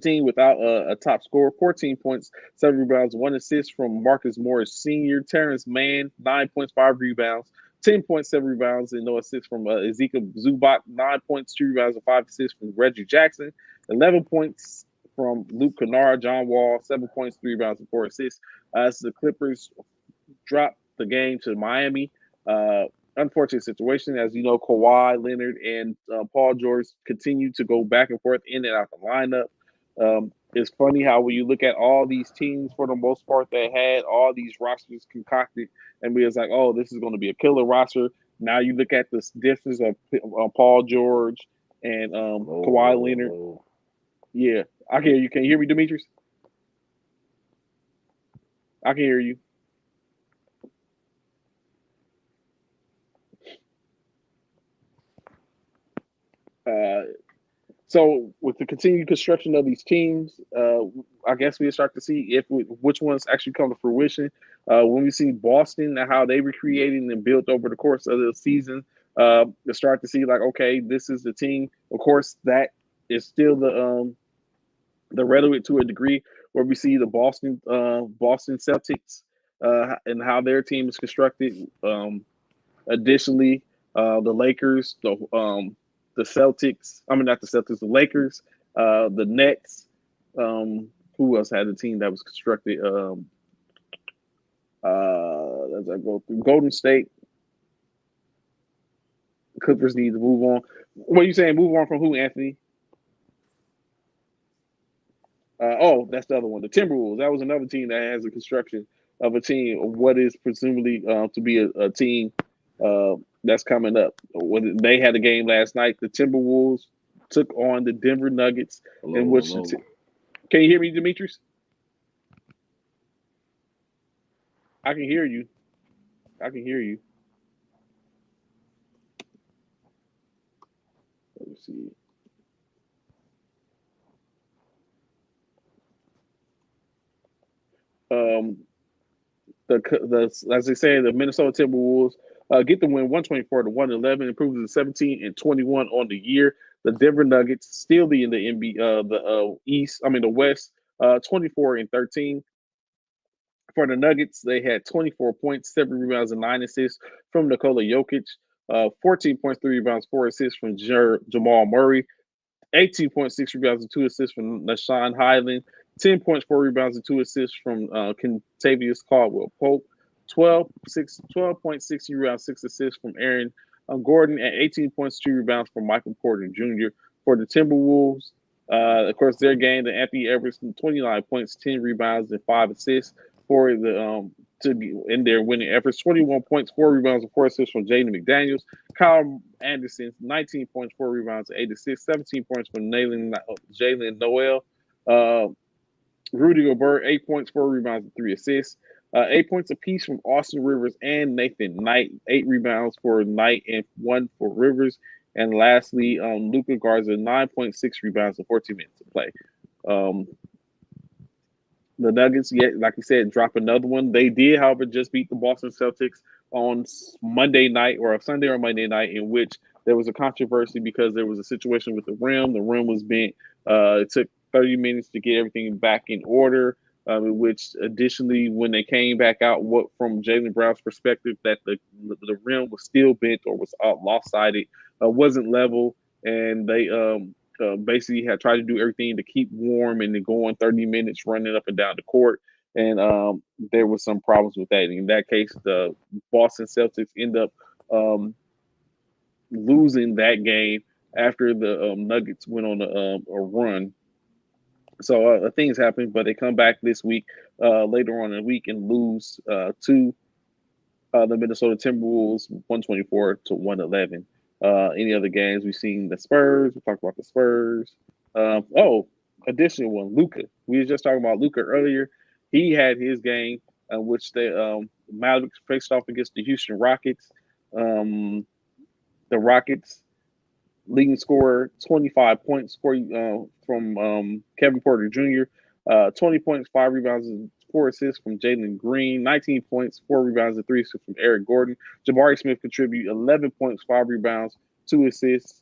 team without a top scorer. 14 points, 7 rebounds, 1 assist from Marcus Morris Sr. Terrence Mann, 9 points, 5 rebounds, 10.7 rebounds, and no assists from Ezekiel Zubac, 9 points, 2 rebounds, and 5 assists from Reggie Jackson, 11 points from Luke Kennard, John Wall, 7 points, 3 rebounds, and 4 assists. As the Clippers dropped the game to Miami. Unfortunate situation. As you know, Kawhi Leonard and Paul George continue to go back and forth in and out the lineup. It's funny how when you look at all these teams, for the most part, that had all these rosters concocted, and we was like, oh, this is going to be a killer roster. Now you look at the difference of Paul George and Kawhi Leonard. Yeah, I can hear you. Can you hear me, Demetrius? I can hear you. So with the continued construction of these teams, I guess we'll start to see which ones actually come to fruition. When we see Boston and how they were created and built over the course of the season, to start to see like, okay, this is the team. Of course, that is still the rhetoric to a degree, where we see the Boston Celtics and how their team is constructed. Additionally, the Lakers, the Celtics. I mean, not the Celtics, the Lakers, the Nets. Who else had a team that was constructed? As I go through, Golden State. Clippers need to move on. What are you saying? Move on from who, Anthony? That's the other one. The Timberwolves. That was another team that has a construction of a team of what is presumably to be a team that's coming up. When they had a game last night, the Timberwolves took on the Denver Nuggets. Can you hear me, Demetrius? I can hear you. I can hear you. Let me see. Um, the as they say, the Minnesota Timberwolves get the win 124-111, improves to 17-21 on the year. The Denver Nuggets still in the East. I mean the West, 24-13. For the Nuggets, they had 24 points, 7 rebounds, and 9 assists from Nikola Jokic. 14 points, 3 rebounds, 4 assists from Jamal Murray. 18.6 rebounds and 2 assists from Nashawn Highland, 10 points, 4 rebounds and 2 assists from Kentavious Caldwell Pope, 12.6 rebounds, 6 assists from Aaron Gordon, and 18 points, 2 rebounds from Michael Porter Jr. For the Timberwolves. Of course, their game, the Anthony Edwards, 29 points, 10 rebounds, and 5 assists for the in their winning efforts. 21 points, 4 rebounds, and 4 assists from Jaden McDaniels. Kyle Anderson, 19 points, 4 rebounds, 8 assists. 17 points from Jalen Noel. Rudy Gobert, 8 points, 4 rebounds, and 3 assists. 8 points apiece from Austin Rivers and Nathan Knight. 8 rebounds for Knight and 1 for Rivers. And lastly, Luka Garza, 9.6 rebounds and 14 minutes to play. The Nuggets, like you said, drop another one. They did, however, just beat the Boston Celtics on Monday night or Sunday or Monday night, in which there was a controversy because there was a situation with the rim. The rim was bent. It took 30 minutes to get everything back in order, which additionally, when they came back out, what from Jaylen Brown's perspective, that the rim was still bent or was lopsided, wasn't level, and they basically had tried to do everything to keep warm and to go on 30 minutes running up and down the court. And there was some problems with that. In that case, the Boston Celtics end up losing that game after the Nuggets went on a run. So things happen, but they come back this week, later on in the week, and lose to the Minnesota Timberwolves 124-111. Any other games we've seen? The Spurs. We talked about the Spurs. Additional one, Luka. We were just talking about Luka earlier. He had his game, which the Mavericks faced off against the Houston Rockets. The Rockets leading scorer, 25 points from Kevin Porter Jr., 20 points, 5 rebounds, and 4 assists from Jalen Green, 19 points, 4 rebounds, and 3 assists from Eric Gordon. Jabari Smith contributed 11 points, 5 rebounds, 2 assists.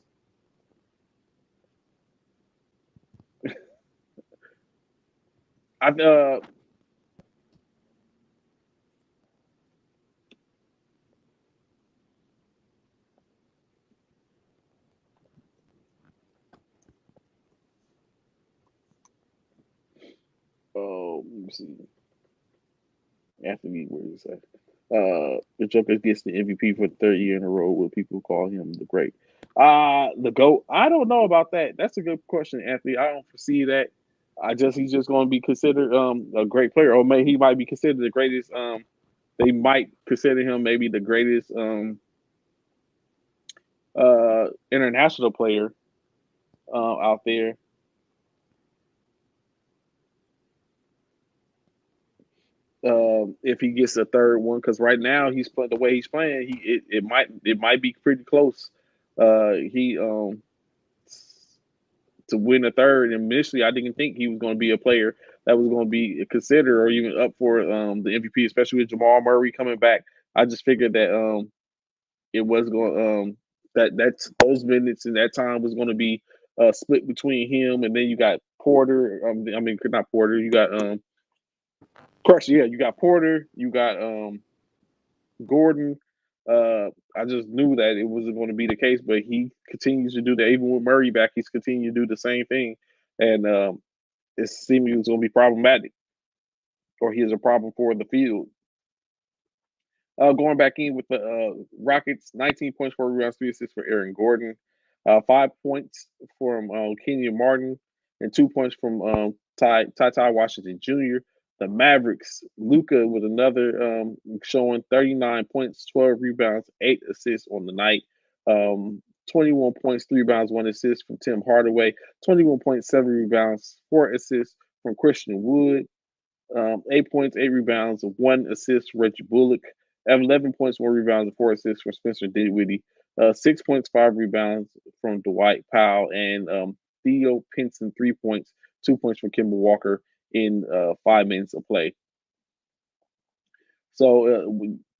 Let me see. Anthony, where is that? The Joker gets the MVP for the 3rd year in a row, where people call him the GOAT. The GOAT. I don't know about that. That's a good question, Anthony. I don't foresee that. He's just going to be considered a great player, or maybe he might be considered the greatest. They might consider him maybe the greatest international player out there. If he gets a 3rd one, because right now he's playing the way he's playing, it might be pretty close. To win a 3rd, initially I didn't think he was going to be a player that was going to be considered or even up for the MVP, especially with Jamal Murray coming back. I just figured that it was going that those minutes and that time was going to be split between him, and then you got Porter. Not Porter. You got you got Porter. You got Gordon. I just knew that it wasn't going to be the case, but he continues to do that. Even with Murray back, he's continuing to do the same thing, and it seems it's going to be problematic, or he is a problem for the field. Going back in with the Rockets, 19 points, 4 rebounds, 3 assists for Aaron Gordon, 5 points from Kenyon Martin, and 2 points from Ty Washington Jr. The Mavericks, Luka with another showing 39 points, 12 rebounds, 8 assists on the night. 21 points, 3 rebounds, 1 assist from Tim Hardaway. 21.7 rebounds, 4 assists from Christian Wood. 8 points, 8 rebounds, 1 assist for Reggie Bullock. 11 points, 1 rebounds, and 4 assists for Spencer Dinwiddie. 6 points, 5 rebounds from Dwight Powell, and Theo Pinson 3 points, 2 points from Kemba Walker in 5 minutes of play. So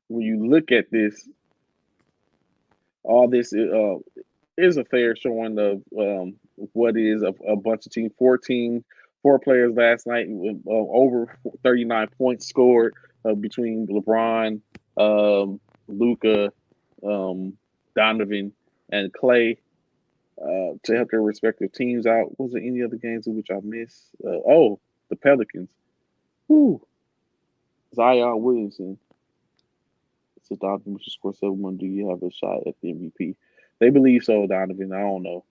when you look at this, all this is a fair showing of what is a bunch of teams. 4 players last night with over 39 points scored between LeBron, Luka, Donovan, and Clay to help their respective teams out. Was there any other games in which I missed? The Pelicans. Whew. Zion Williamson. So Donovan should score 7-1. Do you have a shot at the MVP? They believe so, Donovan. I don't know.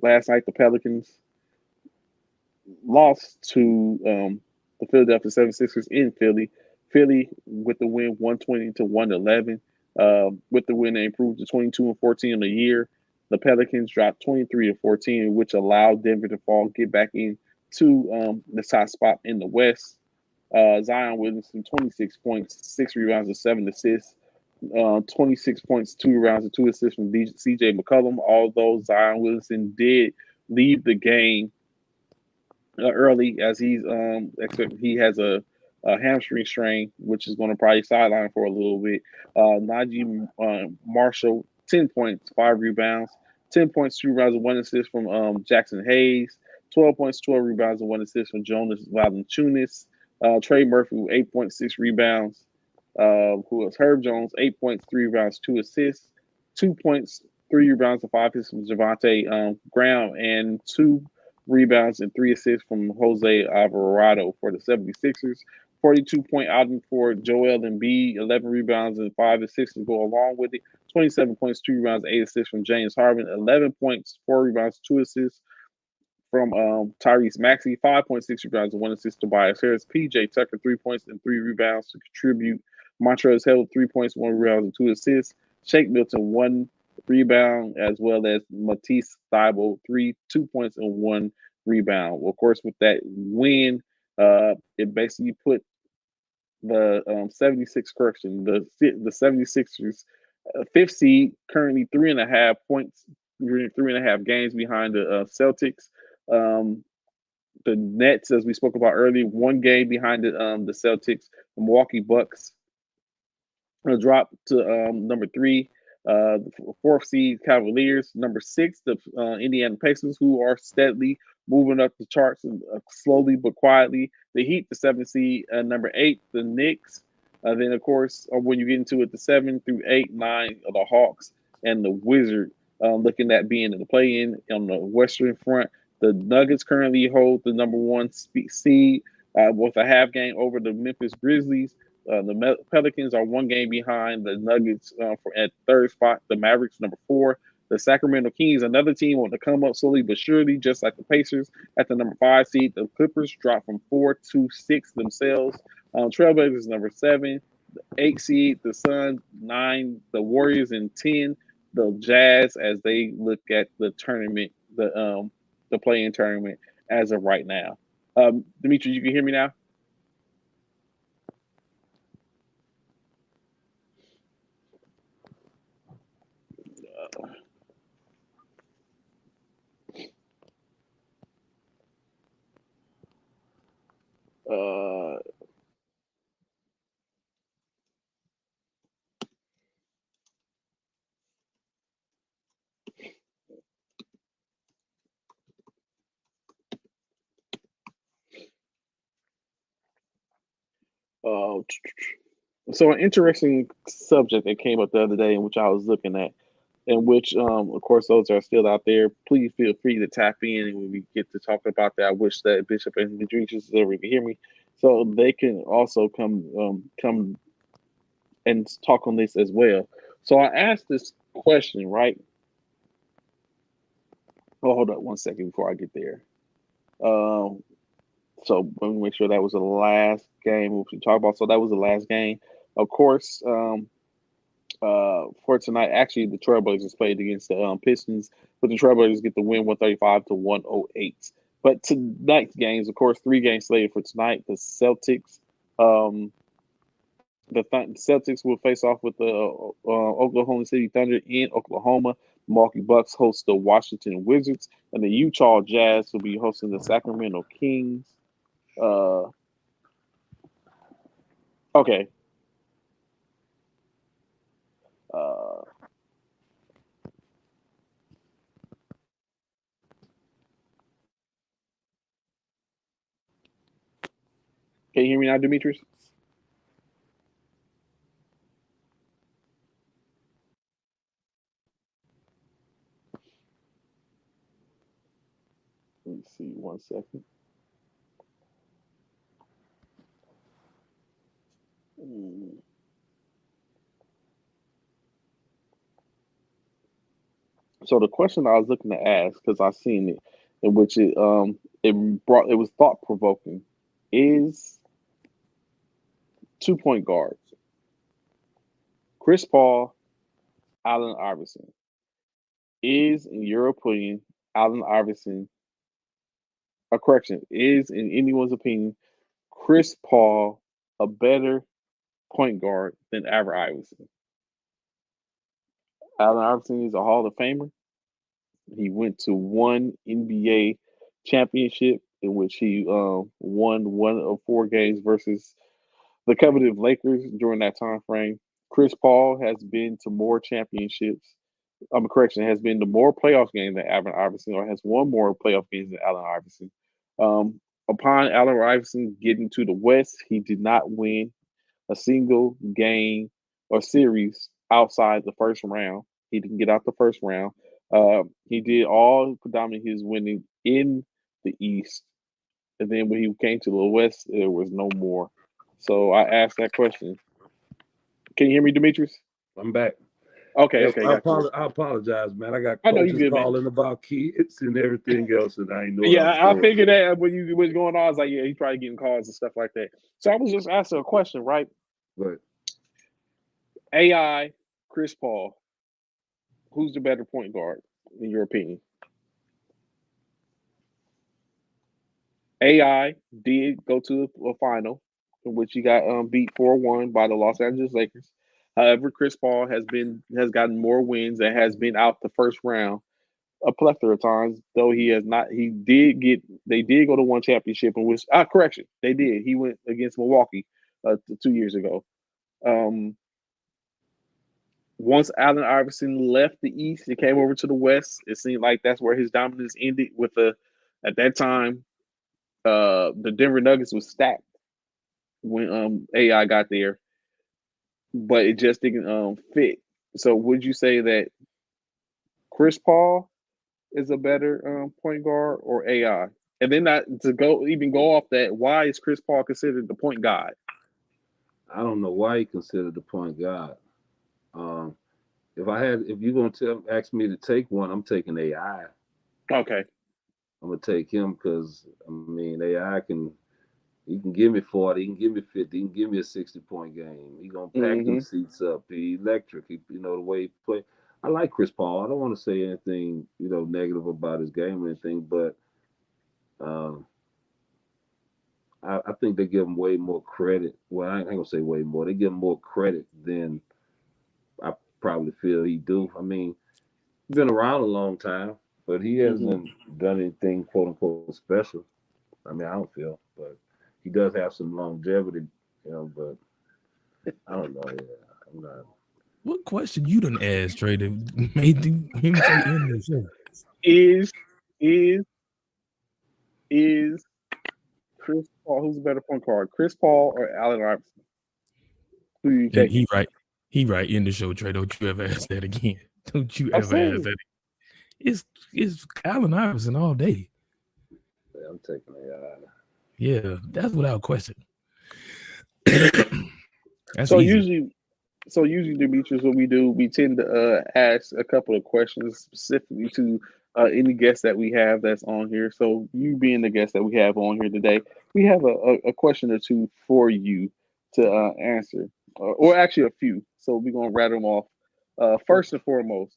Last night, the Pelicans lost to the Philadelphia 76ers in Philly. Philly with the win 120 to 111. With the win, they improved to 22-14 in the year. The Pelicans dropped 23-14, which allowed Denver to get back into the top spot in the West. Zion Williamson, 26 points, 6 rebounds, and 7 assists. 26 points, 2 rebounds, and 2 assists from CJ McCollum. Although Zion Williamson did leave the game early, as he has a hamstring strain, which is going to probably sideline for a little bit. Najee Marshall, 10 points, 5 rebounds, 10 points, 2 rebounds, and 1 assist from Jackson Hayes. 12 points, 12 rebounds, and 1 assist from Jonas Valanciunas. Trey Murphy, 8.6 rebounds. Who was Herb Jones, 8 points, 3 rebounds, 2 assists. 2 points, 3 rebounds, and 5 assists from Javonte Graham, and 2 rebounds and 3 assists from Jose Alvarado for the 76ers. 42-point outing for Joel Embiid, 11 rebounds and 5 assists to go along with it. 27 points, 2 rebounds, 8 assists from James Harden. 11 points, 4 rebounds, 2 assists from Tyrese Maxey. 5.6 rebounds and 1 assist to Tobias Harris. PJ Tucker, 3 points and 3 rebounds to contribute. Montrezl Harrell, 3 points, 1 rebound, and 2 assists. Shake Milton, 1 rebound, as well as Matisse Thybulle, 2 points and 1 rebound. Well, of course, with that win, it basically put the 76ers 5th seed, currently 3.5 points, 3.5 games behind the Celtics. The Nets, as we spoke about earlier, 1 game behind the Celtics. The Milwaukee Bucks drop to number 3. The 4th seed Cavaliers, number 6, the Indiana Pacers, who are steadily moving up the charts slowly but quietly. The Heat, the 7th seed, number 8, the Knicks. Then, of course, when you get into it, the 7 through 8, 9 of the Hawks and the Wizards, looking at being in the play-in on the Western front. The Nuggets currently hold the number 1 seed with a half game over the Memphis Grizzlies. The Pelicans are 1 game behind the Nuggets at 3rd spot. The Mavericks, number 4. The Sacramento Kings, another team on the come up slowly but surely, just like the Pacers, at the number 5 seed. The Clippers drop from 4 to 6 themselves. Trailblazers, number 7. The 8 seed, the Suns, 9. The Warriors, and 10. The Jazz, as they look at the tournament, the play-in tournament as of right now. Dimitri, you can hear me now? So an interesting subject that came up the other day, in which I was looking at, in which, of course, those are still out there. Please feel free to tap in, and when we get to talk about that, I wish that Bishop and Demetrius ever can hear me, so they can also come and talk on this as well. So I asked this question, right? Oh, hold up 1 second before I get there. So let me make sure that was the last game we talked about. So that was the last game. Of course, for tonight. Actually, the Trailblazers played against the Pistons, but the Trailblazers get the win 135 to 108. But tonight's games, of course, 3 games slated for tonight. The Celtics, um, Celtics will face off with the Oklahoma City Thunder in Oklahoma. Milwaukee Bucks host the Washington Wizards, and the Utah Jazz will be hosting the Sacramento Kings. Uh, okay. Uh, can you hear me now, Demetrius? Let me see 1 second. So the question I was looking to ask, because I seen it, in which it was thought provoking, is 2 point guards, Chris Paul, Allen Iverson. Is, in your opinion, Allen Iverson a correction? Is, in anyone's opinion, Chris Paul a better point guard than Allen Iverson? Allen Iverson is a Hall of Famer. He went to one NBA championship in which he won 1 of 4 games versus the coveted Lakers during that time frame. Chris Paul has been to more championships. Correction, has been to more playoff games than Allen Iverson, or has won more playoff games than Allen Iverson. Upon Allen Iverson getting to the West, he did not win a single game or series outside the first round. He didn't get out the first round. He did all predominantly his winning in the East, and then when he came to the West, there was no more. So I asked that question. Can you hear me, Demetrius? I'm back. Okay, Hey, okay, got you. I apologize, man. I got I know you coaches good, man. calling about kids and everything else, and I ain't know what Yeah, I was I doing. figured that when you was going on, I was like, yeah, he's probably getting calls and stuff like that. So I was just asking a question, right? But AI, Chris Paul, who's the better point guard in your opinion? AI did go to a final in which he got beat 4-1 by the Los Angeles Lakers. However, Chris Paul has gotten more wins and has been out the first round a plethora of times, though he has not. They did go to one championship in which correction, they did. He went against Milwaukee 2 years ago. Um, Once Allen Iverson left the East and came over to the West, it seemed like that's where his dominance ended. At that time, the Denver Nuggets was stacked when AI got there, but it just didn't fit. So would you say that Chris Paul is a better point guard or AI? And then not to go off that, why is Chris Paul considered the point guard? I don't know why he considered the point guard. Um, if you're gonna ask me to take one, I'm taking AI. Okay. I'm gonna take him because I mean AI he can give me 40, he can give me 50, he can give me a 60-point game. He gonna pack them Mm-hmm. seats up. He electric. The way he play. I like Chris Paul. I don't want to say anything negative about his game or anything, but um, I think they give him way more credit. Well, I ain't gonna say way more. They give him more credit than I probably feel he do. I mean, he's been around a long time, but he Mm-hmm. hasn't done anything quote unquote special. I mean, I don't feel, but he does have some longevity, but I don't know. Yeah, I'm not. What question you done asked, Trey, that made him say end the show? Is is is Chris Paul who's a better point guard, Chris Paul or Allen Iverson? Who are you And taking? he right in the show, Trey. Don't you ever ask that again. Don't you I'm ever ask saying. that. It's Allen Iverson all day. Yeah, I'm taking AI. Yeah, that's without question. That's So easy. usually, Demetrius, what we do, we tend to ask a couple of questions specifically to any guest that we have that's on here. So you being the guest that we have on here today, we have a question or two for you to answer. or actually a few. So we're gonna rattle them off. First and foremost,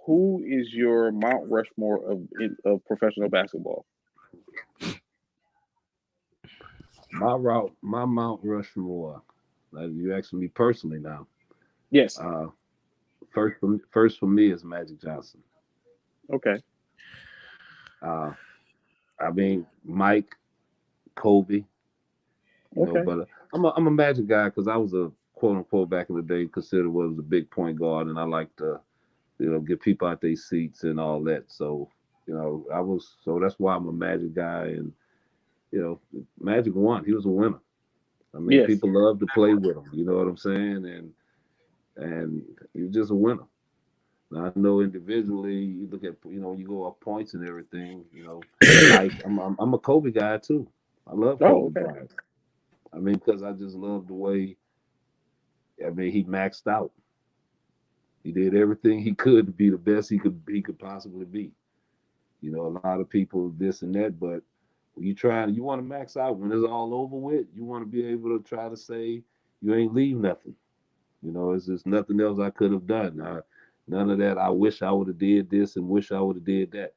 who is your Mount Rushmore of professional basketball? My Mount Rushmore. Like you asking me personally now. Yes. First for me is Magic Johnson. Okay. I mean Mike, Kobe. Okay. But I'm a Magic guy because I was a quote unquote back in the day considered was a big point guard, and I like to get people out their seats and all that. So that's why I'm a Magic guy, and Magic won. He was a winner. I mean, Yes. people love to play with him. You know what I'm saying? And he was just a winner. Now, I know individually, you look at you go up points and everything. Like I'm a Kobe guy too. I love Kobe Bryant. I mean, because I just love the way. I mean, he maxed out. He did everything he could to be the best he could possibly be. A lot of people this and that, but when you want to max out when it's all over with. You want to be able to try to say you ain't leave nothing. It's just nothing else I could have done. None of that. I wish I would have did this and wish I would have did that.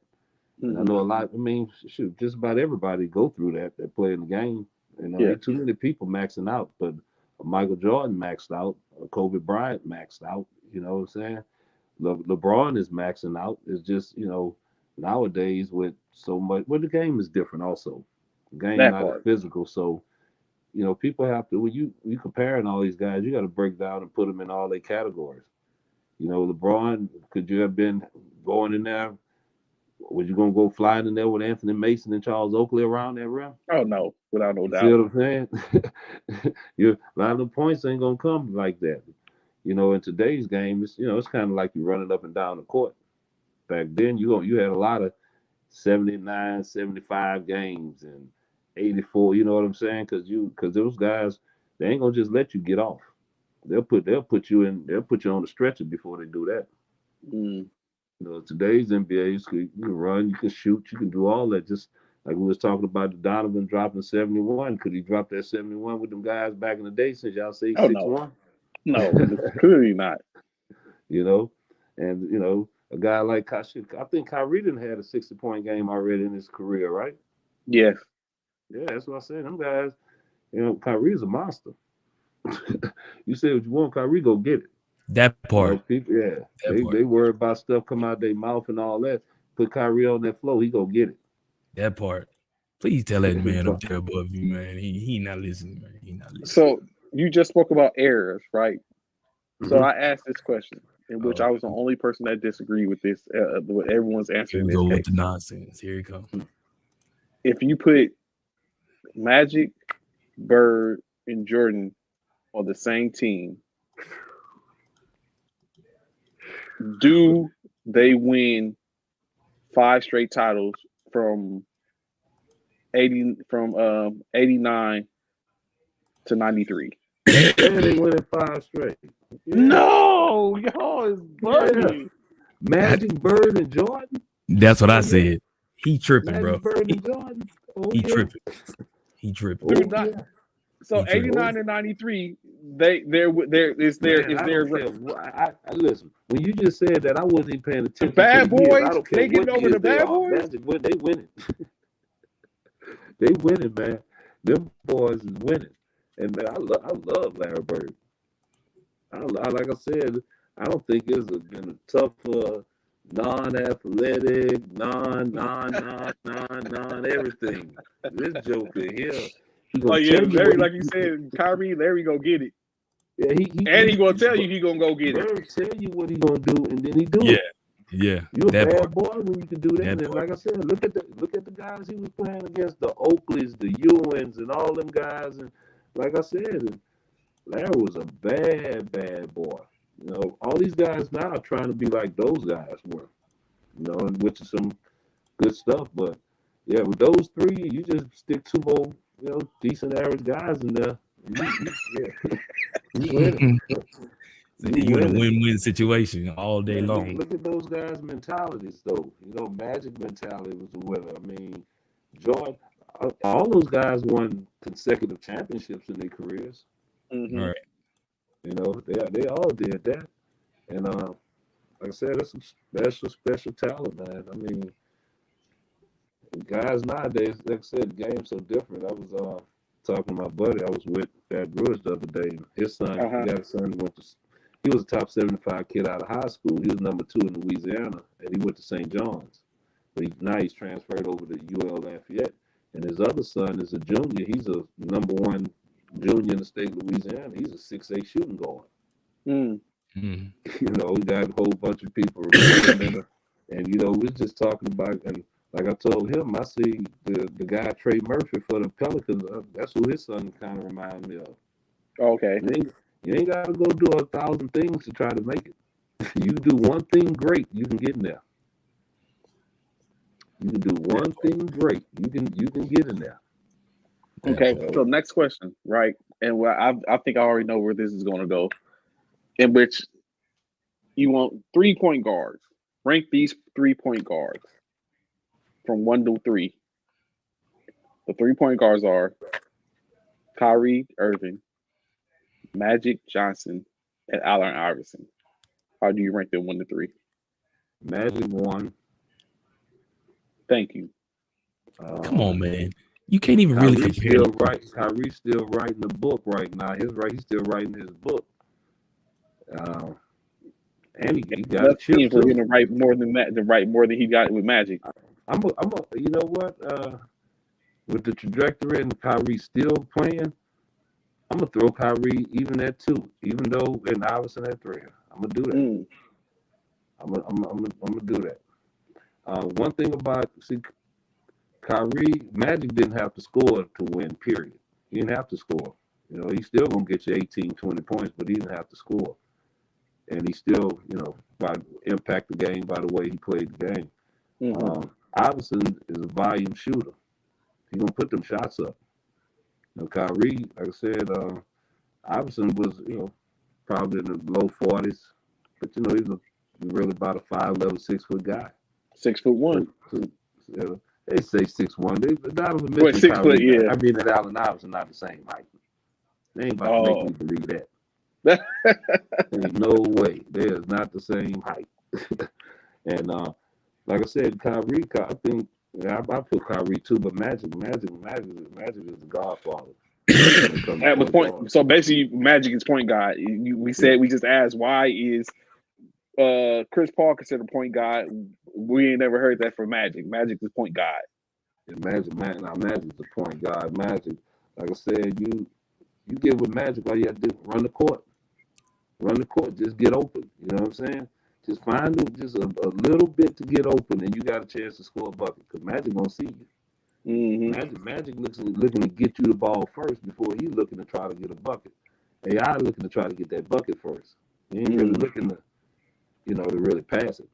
And I know a lot. I mean, shoot, just about everybody go through that play in the game. Ain't too many people maxing out, but Michael Jordan maxed out, Kobe Bryant maxed out. You know what I'm saying? LeBron is maxing out. It's just nowadays with so much. Well, the game is different. Also, the game not as physical. So people have to when you comparing all these guys, you got to break down and put them in all their categories. LeBron, could you have been going in there? Was you gonna go flying in there with Anthony Mason and Charles Oakley around that rim? Oh no, without no doubt. See what I'm saying? A lot of the points ain't gonna come like that. In today's game, it's kind of like you running up and down the court. Back then, you had a lot of 79, 75 games and 84. You know what I'm saying? Because those guys, they ain't gonna just let you get off. They'll put you on the stretcher before they do that. Today's NBA, you can run, you can shoot, you can do all that. Just like we was talking about the Donovan dropping 71. Could he drop that 71 with them guys back in the day since y'all say 6'1"? No, clearly not. And a guy like I think Kyrie didn't had a 60-point game already in his career, right? Yes. Yeah, that's what I said. Them guys, Kyrie's a monster. You say what you want, Kyrie, go get it. That part. People, they worry about stuff come out their mouth and all that. Put Kyrie on that floor, he go get it. That part. Please tell that man up there above you, man. He not listening, man. He not listening. So you just spoke about errors, right? So I asked this question, in which I was the only person that disagreed with this. With everyone's answer. Here we go with the nonsense. Here it comes. If you put Magic, Bird, and Jordan on the same team, do they win 5 straight titles from 89 to 93? Yeah, they win 5 straight. Yeah. No, y'all is bugging. Yeah. Magic, Bird, and Jordan. That's what I said. He tripping, Magic, bro. Bird, and Jordan. He tripping. He tripping. So 89 and 93, listen, when you just said that, I wasn't even paying attention. The Bad Boys, they getting over the Bad Boys? They winning. They winning, man. Them boys is winning. And man, I love Larry Bird. Like I said, I don't think it's been a tougher, non-athletic, everything. This joker here. Larry, like you said, Kyrie, Larry go get it. Yeah, he gonna tell you he gonna go get it. Larry tell you what he gonna do, and then he do it. Yeah. You a bad boy when you can do that. And like I said, look at the guys he was playing against, the Oakleys, the Ewens, and all them guys. And like I said, Larry was a bad boy. All these guys now are trying to be like those guys were. Which is some good stuff. But yeah, with those 3, you just stick 2 more, decent average guys in there. You win. You in a win-win situation all day long. Look at those guys' mentalities, though. Magic mentality was a winner. I mean, Jordan, all those guys won consecutive championships in their careers. Mm-hmm. All right. You know, they all did that. And like I said, that's some special talent, man. I mean, guys nowadays, like I said, the game's so different. I was talking to my buddy. I was with at Brewers the other day. His son, he got a son who he was a top 75 kid out of high school. He was number 2 in Louisiana, and he went to St. John's. But now he's transferred over to UL Lafayette. And his other son is a junior. He's a number 1 junior in the state of Louisiana. He's a 6'8" shooting guard. Mm. You know, we got a whole bunch of people remembering and you know, we're just talking about, and like I told him, I see the guy Trey Murphy for the Pelicans. That's who his son kind of reminds me of. Okay. You ain't got to go do 1,000 things to try to make it. You do one thing great, you can get in there. You can do one thing great, you can get in there. Okay. So next question, right? And I think I already know where this is going to go. In which you want 3-point guards. Rank these 3-point guards from 1 to 3. The 3-point guards are Kyrie Irving, Magic Johnson, and Allen Iverson. How do you rank them 1 to 3? Magic 1. Thank you. Come on, man. You can't even really compare. Kyrie's still writing the book right now. He's still writing his book. And he got a chip for him to write more than that, to write more than he got with Magic. You know what? With the trajectory and Kyrie still playing, I'm gonna throw Kyrie even at 2, even though and Iverson at 3. I'm gonna do that. I'm gonna do that. One thing about Kyrie, Magic didn't have to score to win. Period. He didn't have to score. You know, he's still gonna get you 18, 20 points, but he didn't have to score. And he still, you know, impact the game by the way he played the game. Iverson is a volume shooter. He's gonna put them shots up. You know, Kyrie, like I said, Iverson was, you know, probably in the low 40s, but you know, he's really about a 5'11", 6-foot guy. 6'1". They say 6'1". They not even mention 6 foot, yeah. I mean, that Allen Iverson not the same height. They ain't about to make me believe that. There's no way. They is not the same height. And like I said, Kyrie, I think I put Kyrie too, but Magic is the godfather. At the point, so basically, Magic is point guard. We just asked why is Chris Paul considered point guard? We ain't never heard that from Magic. Magic is point guard. Yeah, Magic's the point guard. Magic, like I said, you get with Magic, all you have to do run the court. Run the court, just get open. You know what I'm saying? Just find just a little bit to get open, and you got a chance to score a bucket. Because Magic gonna see you. Magic looking to get you the ball first before he's looking to try to get a bucket. AI looking to try to get that bucket first. He ain't really looking to, you know, to really pass it.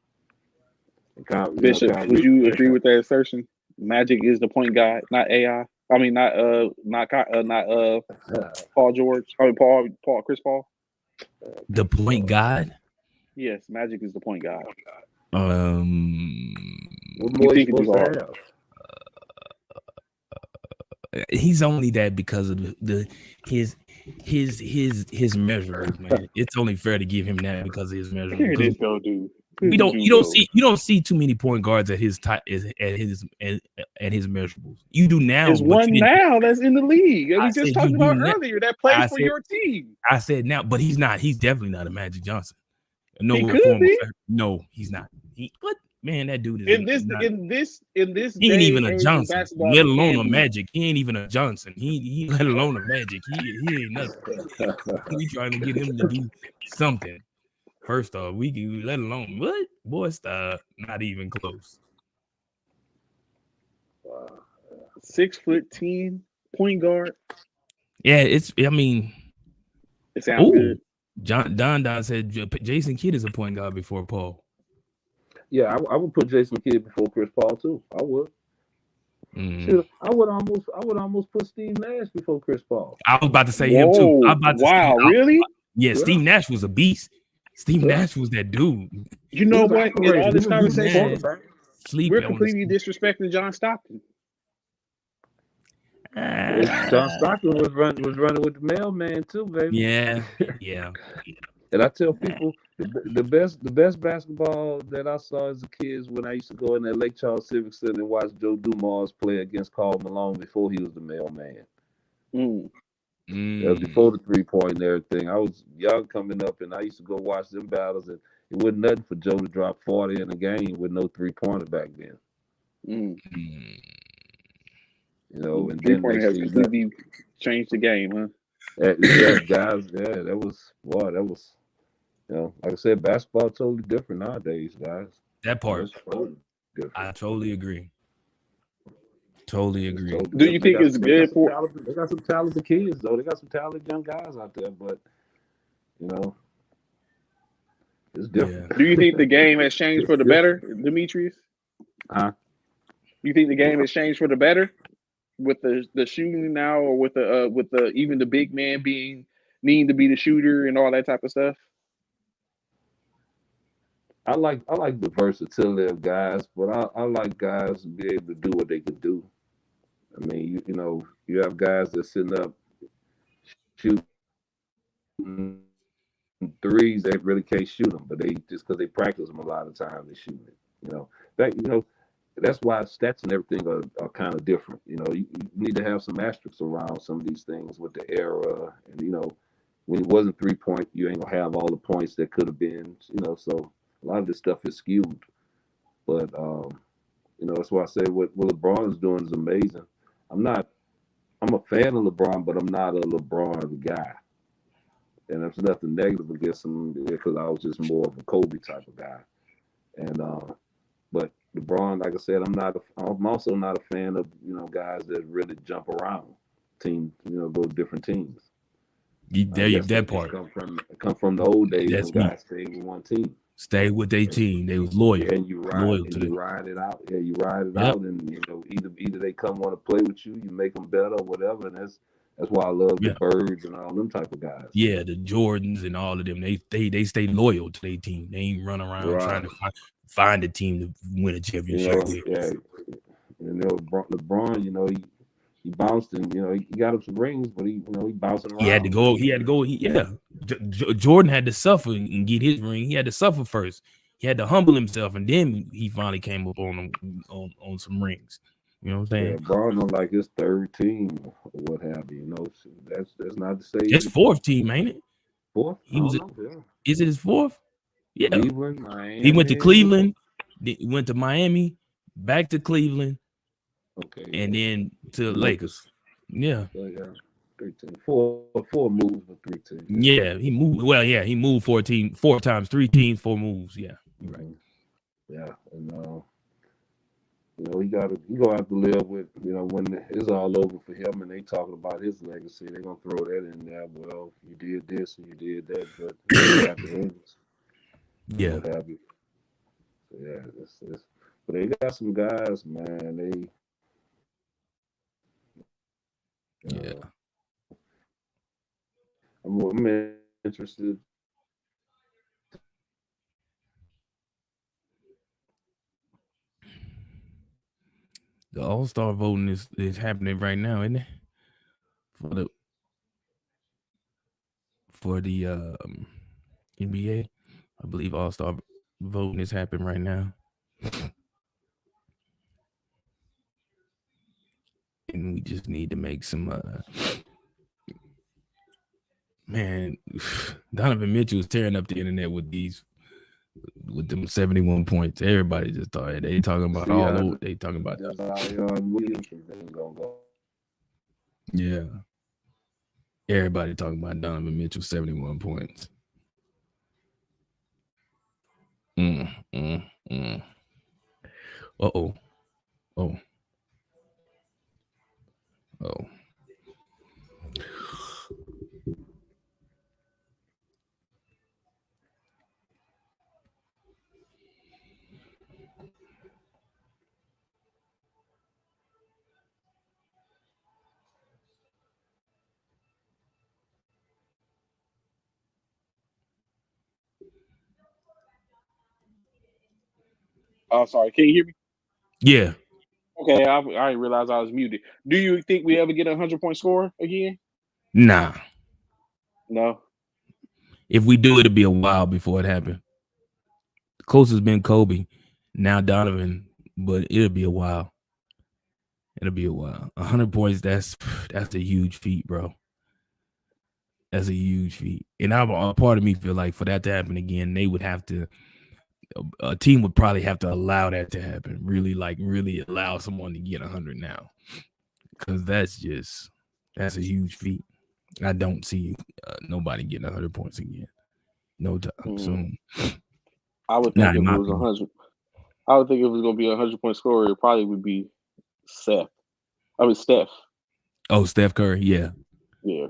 Bishop, would you agree with that assertion? Magic is the point guard, not AI. I mean, not Paul George. I mean, Chris Paul. The point guard? Yes, Magic is the point guard. What more you supposed to have? He's only that because of his measurables, man. It's only fair to give him that because of his measurables. Here it is, though, dude. You don't see too many point guards at his measurables. You do now. There's one now that's in the league. And we just talked about earlier that plays for your team. I said now, but he's not. He's definitely not a Magic Johnson. No, he could be. No, he's not. What man? That dude is in this. He ain't even a Johnson, let alone a Magic. He ain't even a Johnson. He let alone a Magic. He ain't nothing. We trying to get him to do something. First off, we can let alone what? Boy, stop. Not even close. 6'10" point guard. Yeah, it sounds good. Don said Jason Kidd is a point guard before Paul. Yeah, I would put Jason Kidd before Chris Paul too. I would. Shoot, I would almost put Steve Nash before Chris Paul. I was about to say him too. Really? Yeah, Steve Nash was a beast. Steve Nash was that dude. You know what? In all this conversation, we're completely disrespecting John Stockton. John Stockton was running with the mailman too, baby. Yeah. And I tell people the best basketball that I saw as a kid is when I used to go in that Lake Charles Civic Center and watch Joe Dumars play against Karl Malone before he was the mailman. That was before the 3-point and everything. I was young coming up, and I used to go watch them battles, and it wasn't nothing for Joe to drop 40 in a game with no 3-pointer back then. Mm. You know, and then 3-pointer has completely changed the game, huh? Yeah, guys, that was, you know, like I said, basketball totally different nowadays, guys. That part, totally I totally agree. Totally agree. Do you think it's good for? They got some talented kids, though. They got some talented young guys out there, but you know, it's different. Yeah. Do you think the game has changed for the better, Demetrius? You think the game has changed for the better with the shooting now, or with the even the big man needing to be the shooter and all that type of stuff? I like the versatility of guys, but I like guys to be able to do what they can do. I mean, you know, you have guys that sitting up shooting threes, they really can't shoot them, but they just because they practice them a lot of times, they shoot it. You know, that's why stats and everything are kind of different. You know, you need to have some asterisks around some of these things with the era, and you know, when it wasn't 3-point, you ain't gonna have all the points that could have been. You know, so a lot of this stuff is skewed. But you know, that's why I say what LeBron is doing is amazing. I'm a fan of LeBron, but I'm not a LeBron guy. And there's nothing negative against him because I was just more of a Kobe type of guy. And but LeBron, like I said, I'm also not a fan of, you know, guys that really jump around teams, you know, go to different teams. That part come from the old days when guys stayed with one team. Stay with their team. They was loyal. And you ride it out. Yeah, you ride it out, and you know, either they come want to play with you, you make them better or whatever, and that's why I love the Birds and all them type of guys. Yeah, the Jordans and all of them. They stay loyal to their team. They ain't run around trying to find a team to win a championship. You know, LeBron, you know, he bounced and, you know, he got him some rings, but he bouncing around. He had to go. Jordan had to suffer and get his ring. He had to suffer first. He had to humble himself, and then he finally came up on some rings. You know what I'm saying? Yeah, Bron on like his third team or what have you. You know, so that's not to say his fourth team, ain't it? Fourth? Is it his fourth? Yeah. Cleveland, Miami. He went to Cleveland, he went to Miami, back to Cleveland, and then to Lakers. Yeah. So, yeah. 13. Four moves for 3 teams. Yeah, he moved. Well, yeah, he moved 4 times, 3 teams, 4 moves. Yeah, you're right. Yeah, and you know, he gonna have to live with, you know, when it's all over for him and they talking about his legacy, they're gonna throw that in there. Well, you did this and you did that, but you got the ends. Yeah. So, yeah, but they got some guys, man. I'm interested. The All-Star voting is happening right now, isn't it? For the NBA, I believe All-Star voting is happening right now. And we just need to make some man, Donovan Mitchell was tearing up the internet with them 71 points. Everybody just thought they talking about they talking about yeah. Everybody talking about Donovan Mitchell 71 points. Uh-oh. Oh. Oh, sorry. Can you hear me? Yeah. Okay, I didn't realize I was muted. Do you think we ever get a 100-point score again? Nah. No. If we do, it'll be a while before it happened. The closest been Kobe, now Donovan, but it'll be a while. It'll be a while. 100 points, that's a huge feat, bro. That's a huge feat. And a part of me feel like for that to happen again, they would have to, a team would probably have to allow that to happen. Really allow someone to get 100 now. Because that's a huge feat. I don't see nobody getting 100 points again. No time soon. I would think if it was 100, I would think if it was going to be a 100-point scorer, it probably would be Steph. Oh, Steph Curry, yeah. Yeah.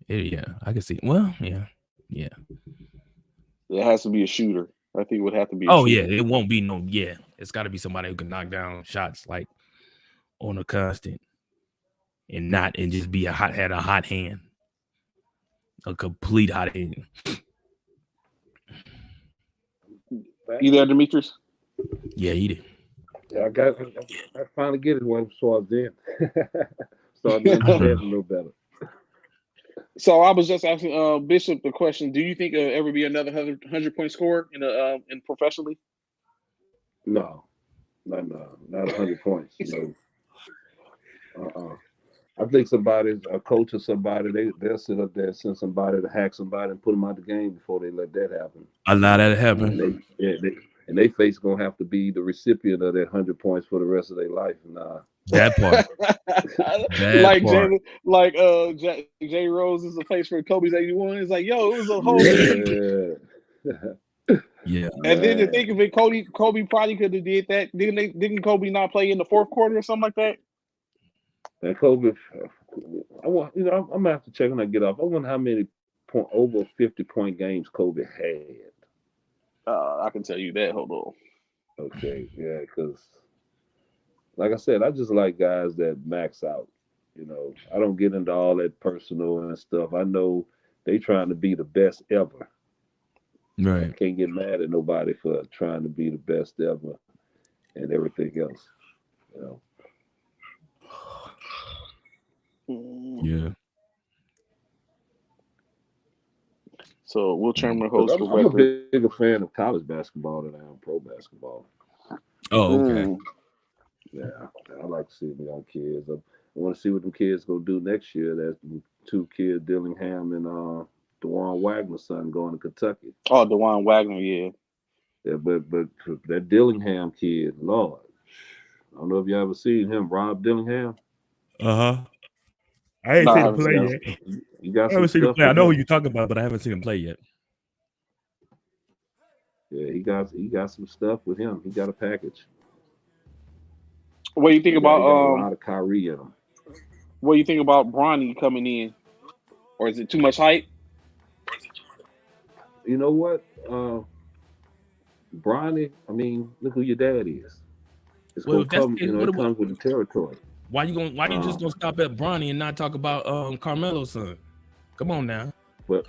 Yeah, I can see. Well, yeah. It has to be a shooter. I think it would have to be a shooter. Yeah, it won't be no, it's got to be somebody who can knock down shots like on a constant and just be had a hot hand. A complete hot hand. You there, Demetrius? Yeah, he did. Yeah, I finally get it when I saw it then. Starting to understand a little better. So I was just asking Bishop the question: do you think there'll ever be another 100-point scorer in professionally? No, not 100 points. No. I think a coach or somebody, they'll sit up there and send somebody to hack somebody and put them out the game before they let that happen. Allow that to happen. And they face gonna have to be the recipient of that 100 points for the rest of their life. Nah. That part. Jay Rose is a place for Kobe's 81. It's like, yo, it was a whole Yeah. And then to think of it, Kobe probably could have did that. Didn't Kobe not play in the fourth quarter or something like that? And Kobe, I'm gonna have to check when I get off. I wonder how many over 50-point games Kobe had. I can tell you that. Hold on. Okay, yeah, because like I said, I just like guys that max out. I don't get into all that personal and stuff. I know they trying to be the best ever. Right. I can't get mad at nobody for trying to be the best ever and everything else. Yeah. So Will Chamberlain hosts I'm a bigger fan of college basketball than I am pro basketball. Oh, okay. Yeah, I like to see the young kids. I want to see what the kids gonna do next year. That's the two kids, Dillingham and DeJuan Wagner's son, going to Kentucky. Oh, DeJuan Wagner, yeah. Yeah, but that Dillingham kid, Lord, I don't know if you ever seen him, Rob Dillingham. I ain't seen him play yet. I haven't seen him play. I know who you're talking about, but I haven't seen him play yet. Yeah, he got some stuff with him. He got a package. What do you think about a lot of Kyrie in him? What do you think about Bronny coming in? Or is it too much hype? You know what? Bronny, I mean, look who your dad is. It's gonna come, it comes with the territory. Why you just gonna stop at Bronny and not talk about Carmelo's son? Come on now. But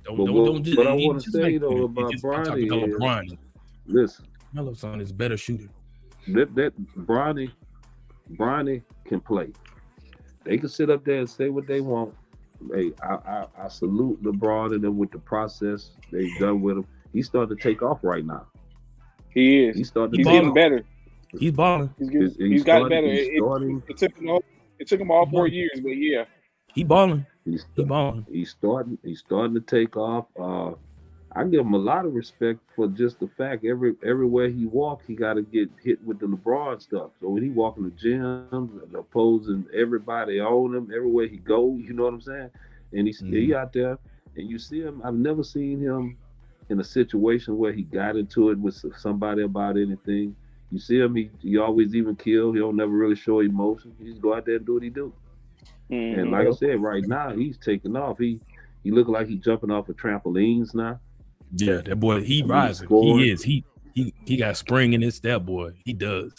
I want to say though about Bronny is, listen, Carmelo's son is a better shooter. That Bronny can play. They can sit up there and say what they want. Hey, I salute LeBron and them with the process they've done with him. He's starting to take off right now. He is. He's getting better. He's balling. He's got better. It took him all 4 years, but yeah. He balling. He's starting to take off. I give him a lot of respect for just the fact everywhere he walks, he got to get hit with the LeBron stuff. So when he walk in the gym, opposing everybody on him, everywhere he goes, you know what I'm saying? And he out there, and you see him. I've never seen him in a situation where he got into it with somebody about anything. You see him, he always even kill. He don't never really show emotion. He just go out there and do what he do. Mm-hmm. And like I said, right now he's taking off. He look like he's jumping off of trampolines now. Yeah, that boy, he rising. He is. He got spring in his step, boy. He does.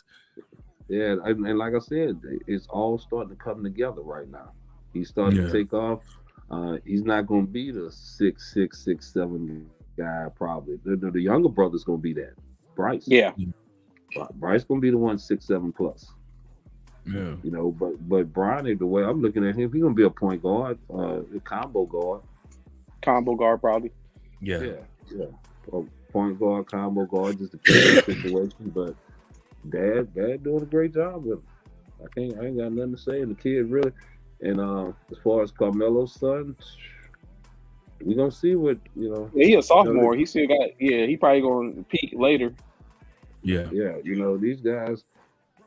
Yeah, and like I said, it's all starting to come together right now. He's starting to take off. He's not going to be the 6'6", 6'7" guy probably. The younger brother's going to be that. Bryce. Yeah. Bryce gonna be the one 6'7" plus. Yeah. You know, but Bronny, the way I'm looking at him, he's gonna be a point guard, a combo guard. Combo guard, probably. Yeah. A point guard, combo guard, just depending on the situation. But Dad doing a great job with him. I ain't got nothing to say. And the kid really, and as far as Carmelo's son, we gonna see what Yeah, he a sophomore. He still got. Yeah, he probably gonna peak later. Yeah. Yeah, these guys.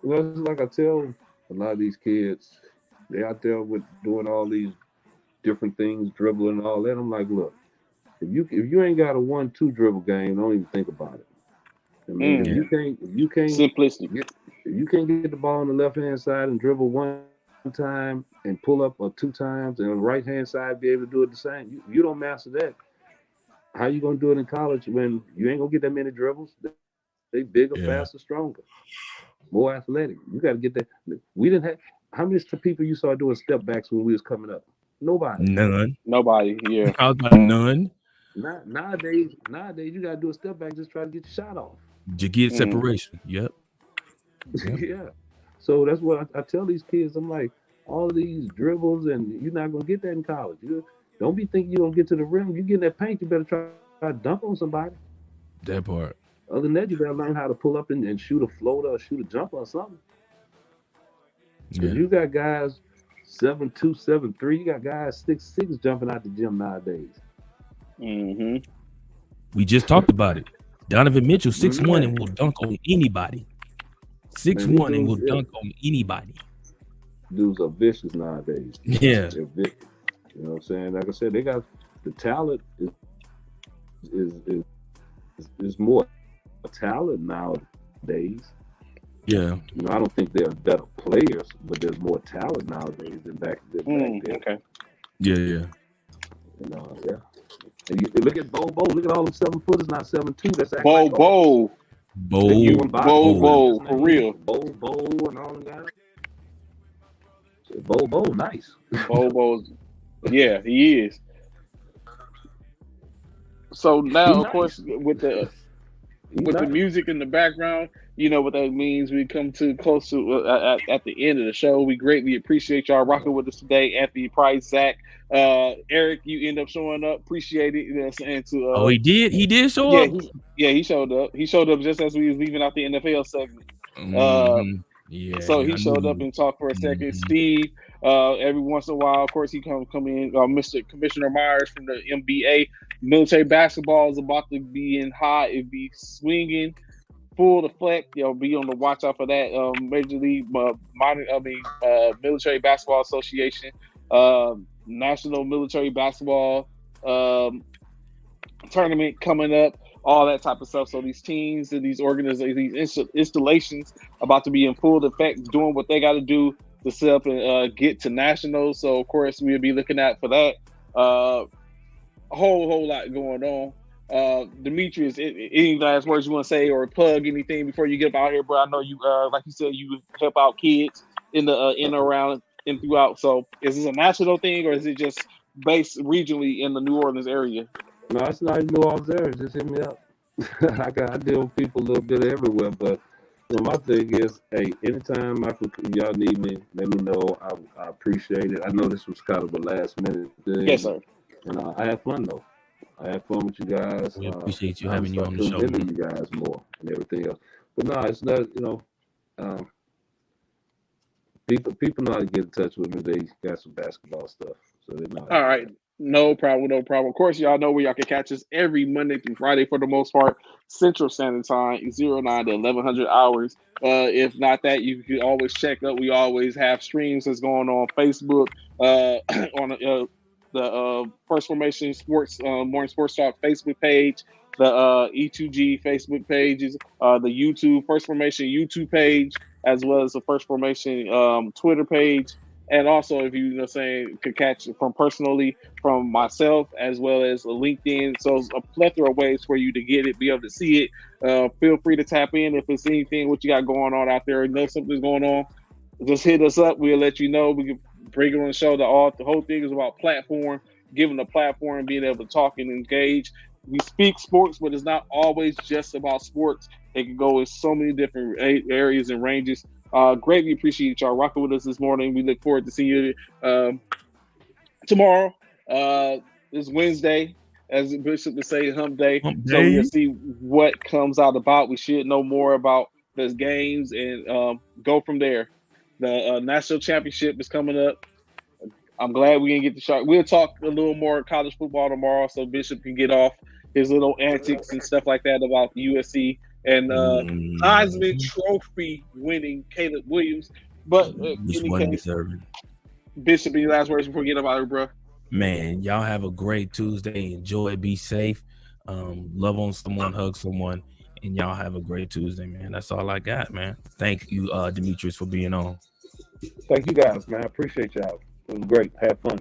Well, it's like I tell a lot of these kids, they out there with doing all these different things, dribbling and all that. I'm like, look, if you ain't got a 1-2 dribble game, don't even think about it. I mean, if you can't simplistic. If you can't get the ball on the left hand side and dribble one time and pull up 2 times, and on the right hand side be able to do it the same, you don't master that. How you gonna do it in college when you ain't gonna get that many dribbles? They bigger, faster, stronger, more athletic. You got to get that. We didn't have how many people you saw doing step backs when we was coming up? Nobody. None. Nobody. Yeah. I was about none. Nowadays, you got to do a step back, just try to get your shot off. To get separation. Yep. Yeah. So that's what I tell these kids. I'm like, all these dribbles, and you're not gonna get that in college. You don't be thinking you're gonna get to the rim. You get in that paint, you better try to dunk on somebody. That part. Other than that, you gotta learn how to pull up and shoot a floater or shoot a jumper or something. Yeah. You got guys 7'2", 7'3". You got guys 6'6" jumping out the gym nowadays. Mm-hmm. We just talked about it. Donovan Mitchell, 6'1" and will dunk on anybody. 6'1" and will dunk on anybody. Dudes are vicious nowadays. Yeah. They're vicious. You know what I'm saying? Like I said, they got the talent is more talent nowadays. Yeah. You know, I don't think they're better players, but there's more talent nowadays than back then. Okay. Yeah. You know, yeah. And you look at Bo. Look at all them 7-footers, not 7'2". That's Bo. Bo, for real. Bo, and all them guys. Bo, nice. Bo's, yeah, he is. So now, of course, with the music in the background, you know what that means. We come to close to at the end of the show. We greatly appreciate y'all rocking with us today. Anthony Price, Zach, Eric, you end up showing up. Appreciate it. You know what I'm saying? He did. He did show up. He showed up. He showed up just as we was leaving out the NFL segment. So he showed up and talked for a second. Steve, every once in a while, of course, he come in. Mr. Commissioner Myers from the NBA. Military basketball is about to be in hot. It be swinging full effect. Be on the watch out for that. Major League Military Basketball Association, National Military Basketball Tournament coming up. All that type of stuff. So these teams and these organizations, these installations about to be in full effect, doing what they got to do to set up and get to nationals. So of course we'll be looking at for that. A whole lot going on. Demetrius, any last words you want to say or plug anything before you get up out here, bro? I know you, like you said, you help out kids in the in, around, and throughout. So is this a national thing or is it just based regionally in the New Orleans area? No, it's not New Orleans area. Just hit me up. I deal with people a little bit everywhere, but my thing is, hey, anytime y'all need me, let me know. I appreciate it. I know this was kind of a last minute thing. Yes, sir. And I had fun though. I had fun with you guys. We appreciate you having you on the show. You guys more and everything else. But no, it's not. People know how to get in touch with me. They got some basketball stuff, so they know. All right. No problem. Of course, y'all know where y'all can catch us every Monday through Friday for the most part, Central Standard Time, 09 to 1100 hours. If not that, you can always check up. We always have streams that's going on Facebook, on the First Formation Sports Morning Sports Talk Facebook page, the E2G Facebook pages, the YouTube First Formation YouTube page, as well as the First Formation Twitter page. And also, if you could catch it from personally from myself as well as LinkedIn. So a plethora of ways for you to get it, be able to see it. Feel free to tap in if it's anything what you got going on out there. Know something's going on, just hit us up. We'll let you know. We can bring it on the show. The whole thing is about platform, giving a platform, being able to talk and engage. We speak sports, but it's not always just about sports. It can go in so many different areas and ranges. Greatly appreciate y'all rocking with us this morning. We look forward to seeing you tomorrow. It's Wednesday, as Bishop would say, hump day. So we'll see what comes out about. We should know more about those games and go from there. The national championship is coming up. I'm glad we didn't get the shot. We'll talk a little more college football tomorrow, so Bishop can get off his little antics and stuff like that about the USC and Heisman Trophy winning Caleb Williams. But this one deserving. Bishop, any last words before we get up out of here, bro? Man, y'all have a great Tuesday. Enjoy. Be safe. Love on someone. Hug someone. And y'all have a great Tuesday, man. That's all I got, man. Thank you, Demetrius, for being on. Thank you guys, man. I appreciate y'all. It was great. Have fun.